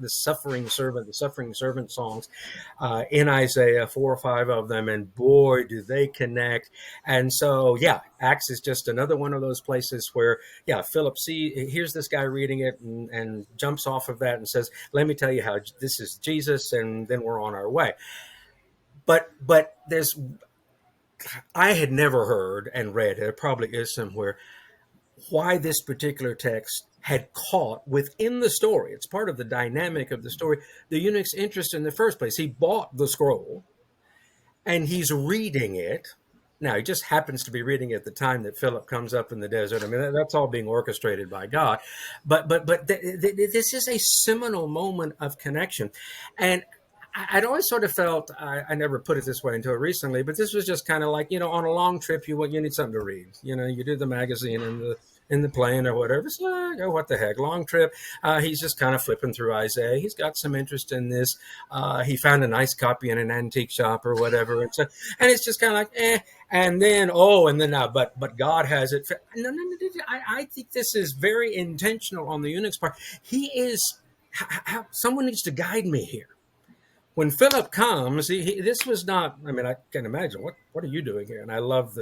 suffering servant songs in Isaiah, 4 or 5 of them, and boy, do they connect. And so, Acts is just another one of those places where, Philip here's this guy reading it and jumps off of that and says, "Let me tell you how this is Jesus," and then we're on our way. But I had never heard and read, there probably is somewhere, why this particular text had caught within the story. It's part of the dynamic of the story, the eunuch's interest in the first place. He bought the scroll and he's reading it. Now, he just happens to be reading at the time that Philip comes up in the desert. I mean, that's all being orchestrated by God. But this is a seminal moment of connection. And I'd always sort of felt, I never put it this way until recently, but this was just kind of like, on a long trip, you need something to read. You do the magazine in the plane or whatever. So, what the heck, long trip. He's just kind of flipping through Isaiah. He's got some interest in this. He found a nice copy in an antique shop or whatever. And it's just kind of like, and then, but God has it. No. I think this is very intentional on the eunuch's part. Someone needs to guide me here. When Philip comes, this was not, I can imagine, what are you doing here? And I love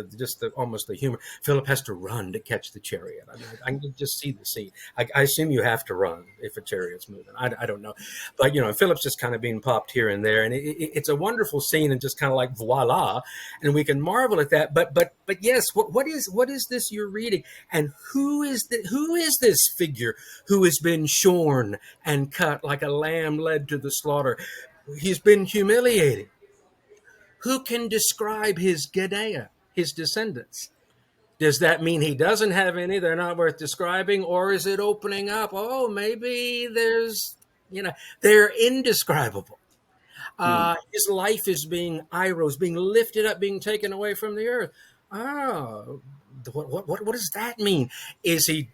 almost the humor. Philip has to run to catch the chariot. I can just see the scene. I assume you have to run if a chariot's moving. I don't know. But, Philip's just kind of being popped here and there. And it's a wonderful scene, and just kind of like, voila. And we can marvel at that. But yes, what is this you're reading? And who is this figure who has been shorn and cut like a lamb led to the slaughter? He's been humiliated. Who can describe his Gedea, his descendants? Does that mean he doesn't have any? They're not worth describing? Or is it opening up? Oh, maybe they're indescribable. His life is being lifted up, being taken away from the earth. Oh, what does that mean? Is he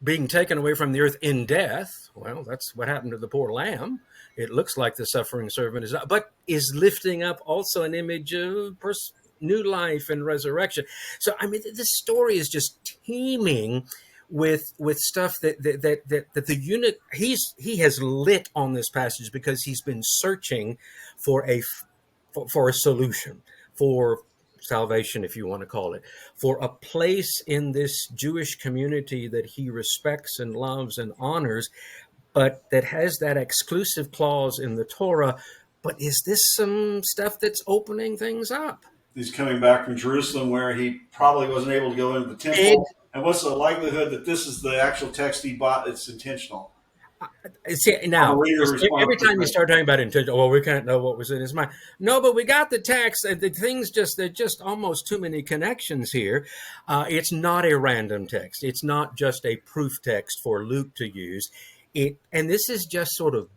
being taken away from the earth in death? Well, that's what happened to the poor lamb. It looks like the suffering servant is not, but is lifting up also an image of new life and resurrection. So, this story is just teeming with stuff that the eunuch, he has lit on this passage because he's been searching for a solution, for salvation, if you want to call it, for a place in this Jewish community that he respects and loves and honors, but that has that exclusive clause in the Torah. But is this some stuff that's opening things up? He's coming back from Jerusalem, where he probably wasn't able to go into the temple. And what's the likelihood that this is the actual text he bought? It's intentional. See, now, every time you start talking about intentional, we can't know what was in his mind. No, but we got the text. They're just almost too many connections here. It's not a random text. It's not just a proof text for Luke to use. And this is just sort of,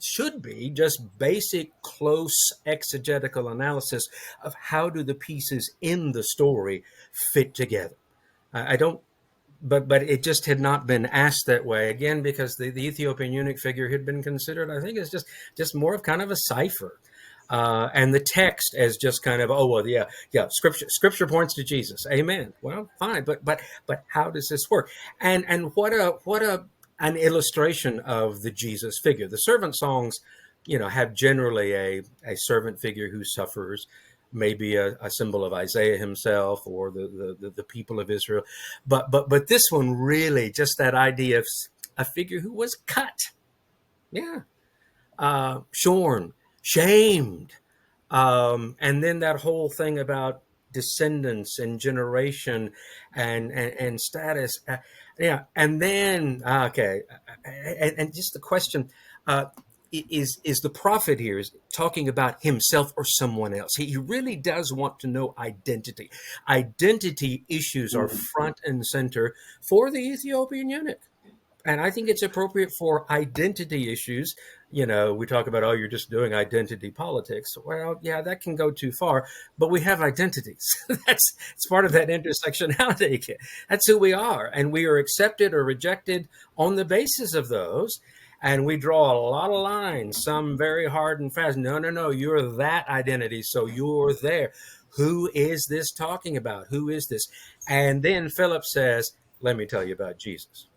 should be just basic, close exegetical analysis of how do the pieces in the story fit together. But it just had not been asked that way, again, because the Ethiopian eunuch figure had been considered, I think, as just more of kind of a cipher. And the text as just kind of, scripture points to Jesus. Amen. Well, fine. But how does this work? And what an illustration of the Jesus figure. The servant songs have generally a servant figure who suffers, maybe a symbol of Isaiah himself or the people of Israel. But this one really just that idea of a figure who was cut. Yeah. Shorn, shamed. And then that whole thing about descendants and generation and status. Yeah. And then, okay. And just the question, is the prophet here is talking about himself or someone else? He really does want to know identity. Identity issues are front and center for the Ethiopian eunuch. And I think it's appropriate for identity issues. We talk about, oh, you're just doing identity politics. Well, yeah, that can go too far, but we have identities. It's part of that intersectionality. That's who we are. And we are accepted or rejected on the basis of those. And we draw a lot of lines, some very hard and fast. No, you're that identity. So you're there. Who is this talking about? Who is this? And then Philip says, let me tell you about Jesus.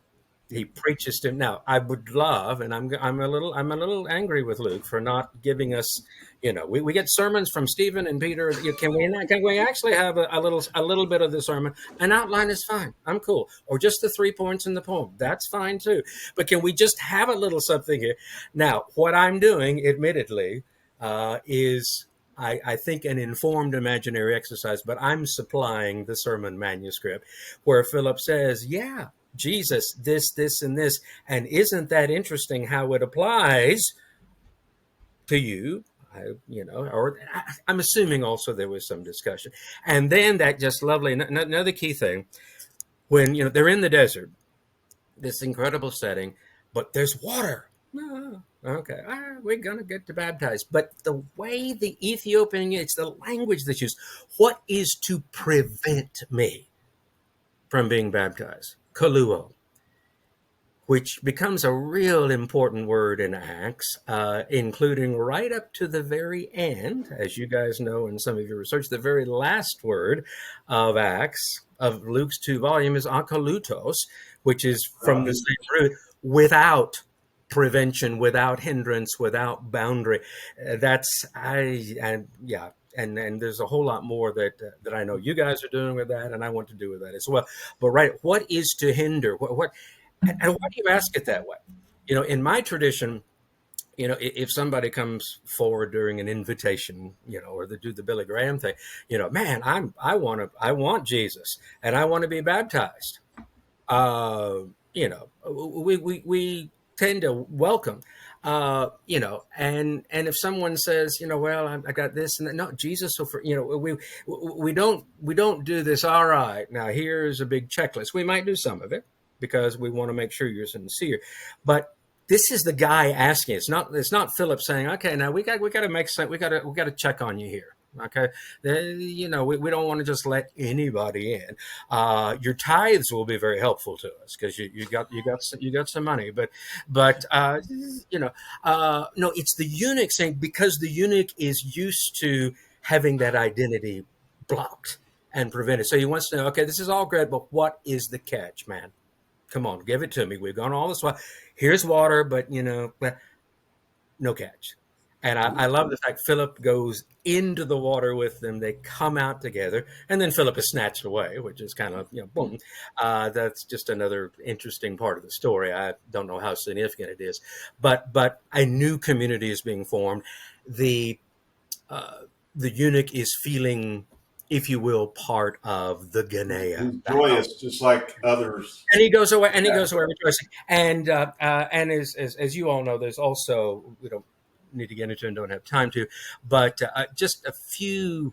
He preaches to him. Now, I would love, and I'm a little angry with Luke for not giving us, we get sermons from Stephen and Peter. Can we actually have a little bit of the sermon? An outline is fine. I'm cool. Or just the 3 points in the poem. That's fine too. But can we just have a little something here? Now, what I'm doing, admittedly, is I think an informed imaginary exercise, but I'm supplying the sermon manuscript where Philip says, yeah, Jesus, this, and this. And isn't that interesting how it applies to you? I'm assuming also there was some discussion. And then that just lovely, another key thing, when, they're in the desert, this incredible setting, but there's water. Okay, we're going to get to baptize. But the way the Ethiopian, it's the language that's used. What is to prevent me from being baptized? Kaluo, which becomes a real important word in Acts, including right up to the very end, as you guys know in some of your research, the very last word of Acts, of Luke's 2 volume, is akalutos, which is from the same root, without prevention, without hindrance, without boundary. And there's a whole lot more that I know you guys are doing with that, and I want to do with that as well. But right, what is to hinder? And why do you ask it that way? In my tradition, if somebody comes forward during an invitation, or they do the Billy Graham thing, man, I want Jesus, and I want to be baptized. We tend to welcome. And if someone says, well, I got this and that, no, Jesus. So we don't do this. All right, now here's a big checklist. We might do some of it because we want to make sure you're sincere, but this is the guy asking. It's not Philip saying, okay, now we got to make sense. We got to check on you here. Okay, we don't want to just let anybody in. Your tithes will be very helpful to us because you got some money, but no, it's the eunuch saying, because the eunuch is used to having that identity blocked and prevented. So he wants to know, okay, this is all great, but what is the catch, man? Come on, give it to me. We've gone all this while. Here's water, but no catch. And I love the fact Philip goes into the water with them. They come out together, and then Philip is snatched away, which is kind of, boom. That's just another interesting part of the story. I don't know how significant it is, but a new community is being formed. The eunuch is feeling, if you will, part of the Ganea. Joyous, just like others. And he goes away, rejoicing. And as you all know, there's also, we don't need to get into and don't have time to, but just a few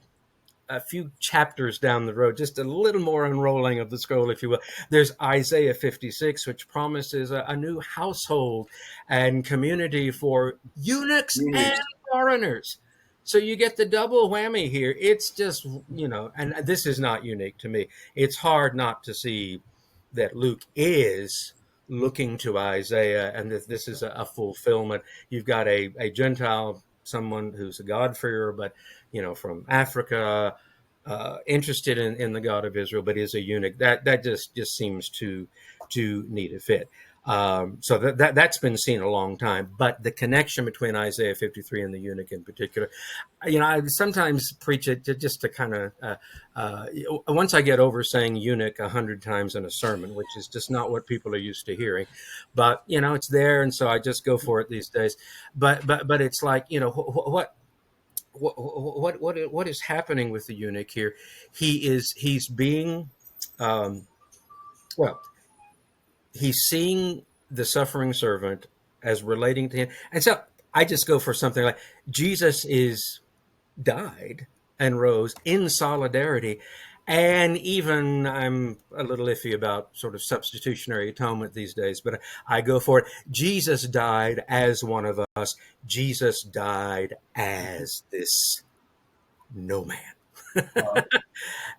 chapters down the road, just a little more unrolling of the scroll, if you will. There's Isaiah 56, which promises a new household and community for eunuchs and foreigners. So you get the double whammy here. It's just, and this is not unique to me. It's hard not to see that Luke is looking to Isaiah, and this is a fulfillment. You've got a Gentile, someone who's a God-fearer, but from Africa, interested in the God of Israel, but is a eunuch. That just seems to need a fit. So that's been seen a long time. But the connection between Isaiah 53 and the eunuch in particular, I sometimes preach it just to kind of, once I get over saying eunuch 100 times in a sermon, which is just not what people are used to hearing, but it's there, and so I just go for it these days. But it's like, what is happening with the eunuch here? He's being, well, he's seeing the suffering servant as relating to him. And so I just go for something like Jesus is died and rose in solidarity. And even I'm a little iffy about sort of substitutionary atonement these days, but I go for it. Jesus died as one of us. Jesus died as this no man.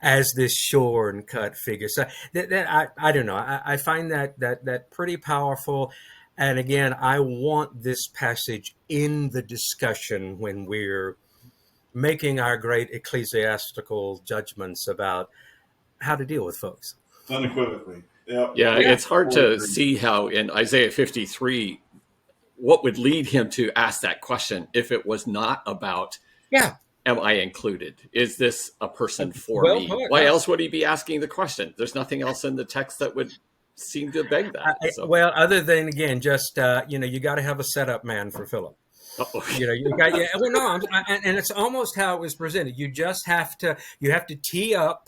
As this shorn cut figure. So I don't know. I find that pretty powerful. And again, I want this passage in the discussion when we're making our great ecclesiastical judgments about how to deal with folks. Unequivocally. Yep. Yeah, it's hard to see how in Isaiah 53, what would lead him to ask that question if it was not about, am I included? Is this a person for me? Why else would he be asking the question? There's nothing else in the text that would seem to beg that. Well, other than, again, just, you got to have a setup man for Philip. You got, well, no, and it's almost how it was presented. You just have to tee up,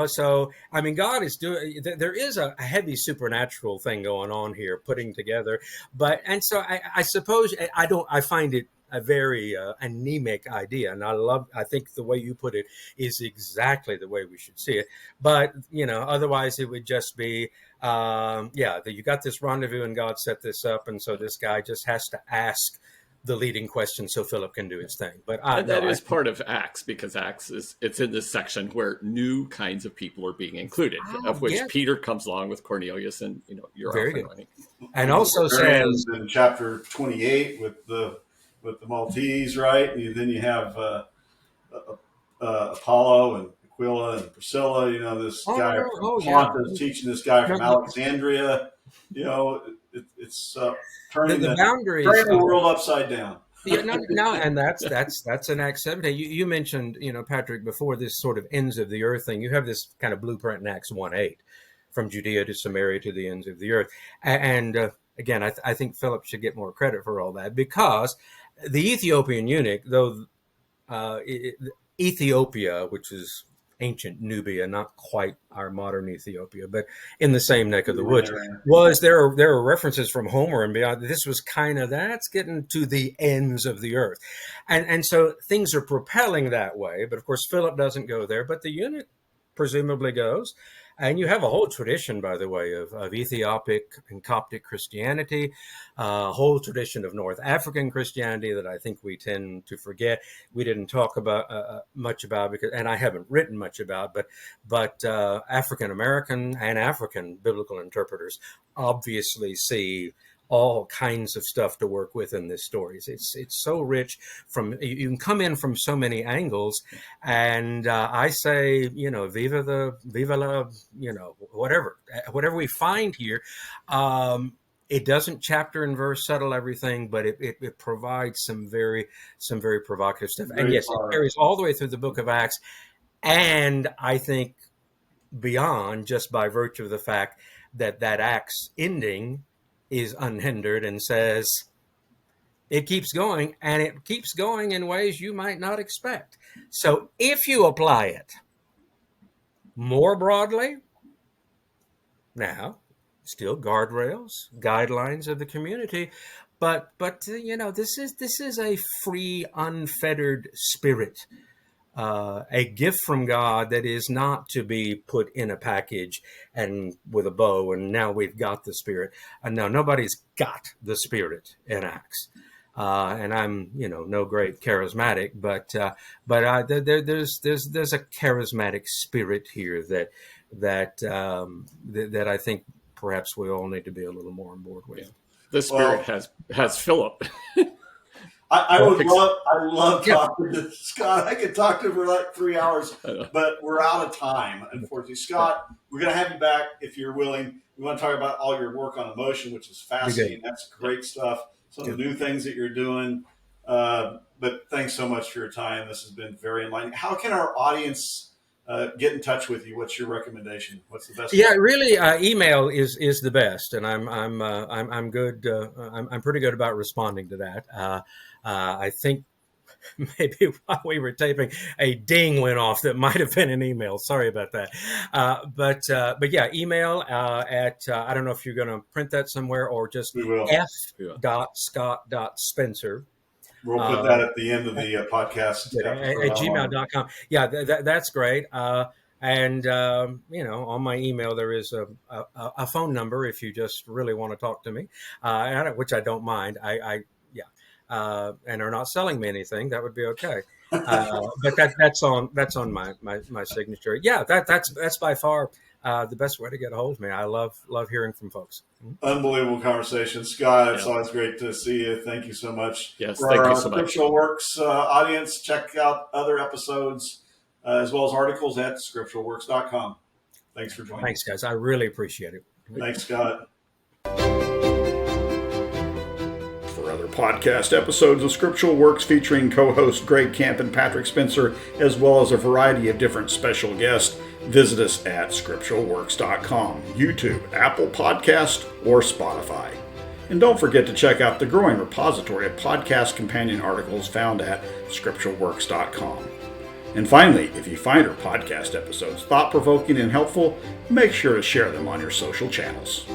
so, I mean, God is doing, there is a heavy supernatural thing going on here, putting together, and so I suppose I find it a very anemic idea, and I think the way you put it is exactly the way we should see it. But otherwise it would just be that you got this rendezvous and God set this up, and so this guy just has to ask the leading question so Philip can do his thing. But that is part of Acts, because Acts it's in this section where new kinds of people are being included, of which Peter comes along with Cornelius and you're very good. And also says in chapter 28 with the Maltese, right? And then you have Apollo and Aquila and Priscilla. This guy from Pontus teaching this guy from Alexandria. It's turning the boundaries, turning the world upside down. And that's an Acts 17. You mentioned, Patrick, before this sort of ends of the earth thing. You have this kind of blueprint in Acts 1:8, from Judea to Samaria to the ends of the earth. And again, I think Philip should get more credit for all that, because the Ethiopian eunuch, though Ethiopia, which is ancient Nubia, not quite our modern Ethiopia, but in the same neck of the woods, there are references from Homer and beyond. This was kind of, that's getting to the ends of the earth. And so things are propelling that way. But of course, Philip doesn't go there, but the eunuch presumably goes. And you have a whole tradition, by the way, of Ethiopic and Coptic Christianity, a whole tradition of North African Christianity that I think we tend to forget. We didn't talk about much about, and I haven't written much about, but African American and African biblical interpreters obviously see all kinds of stuff to work with in this story. It's so rich. You can come in from so many angles, and I say, viva la, whatever we find here. It doesn't chapter and verse settle everything, but it provides some very provocative stuff. And yes, it carries all the way through the book of Acts, and I think beyond, just by virtue of the fact that Acts ending is unhindered and says it keeps going, and it keeps going in ways you might not expect. So if you apply it more broadly, now still guardrails, guidelines of the community, but this is a free, unfettered spirit, a gift from God that is not to be put in a package and with a bow, and now we've got the Spirit. No, nobody's got the Spirit in Acts. And I'm, no great charismatic, but there's a charismatic spirit here that I think perhaps we all need to be a little more on board with. Yeah. The Spirit has Philip. I love talking to Scott. I could talk to him for like 3 hours, but we're out of time, unfortunately. Scott, We're going to have you back if you're willing. We want to talk about all your work on emotion, which is fascinating. That's great stuff. Some of the new things that you're doing. But thanks so much for your time. This has been very enlightening. How can our audience get in touch with you? What's your recommendation? What's the best? Yeah, really, email is the best, and I'm good. I'm pretty good about responding to that. I think maybe while we were taping, a ding went off that might have been an email. Sorry about that. But yeah, email at I don't know if you're going to print that somewhere or just f.scott.spencer. We'll put that at the end of the podcast at gmail.com. Yeah, that's great. And on my email there is a phone number if you just really want to talk to me, which I don't mind. And are not selling me anything, that would be okay. But that's on my signature. Yeah, that's by far the best way to get a hold of me. I love hearing from folks. Unbelievable conversation, Scott. It's always great to see you. Thank you so much. Yes, for thank our you so much. Scriptural Works audience, check out other episodes as well as articles at scripturalworks.com. Thanks for joining. Thanks, guys. I really appreciate it. Thanks, Scott. Other podcast episodes of Scriptural Works featuring co-hosts Greg Camp and Patrick Spencer, as well as a variety of different special guests, visit us at scripturalworks.com, YouTube, Apple Podcast, or Spotify. And don't forget to check out the growing repository of podcast companion articles found at scripturalworks.com. And finally, if you find our podcast episodes thought-provoking and helpful, make sure to share them on your social channels.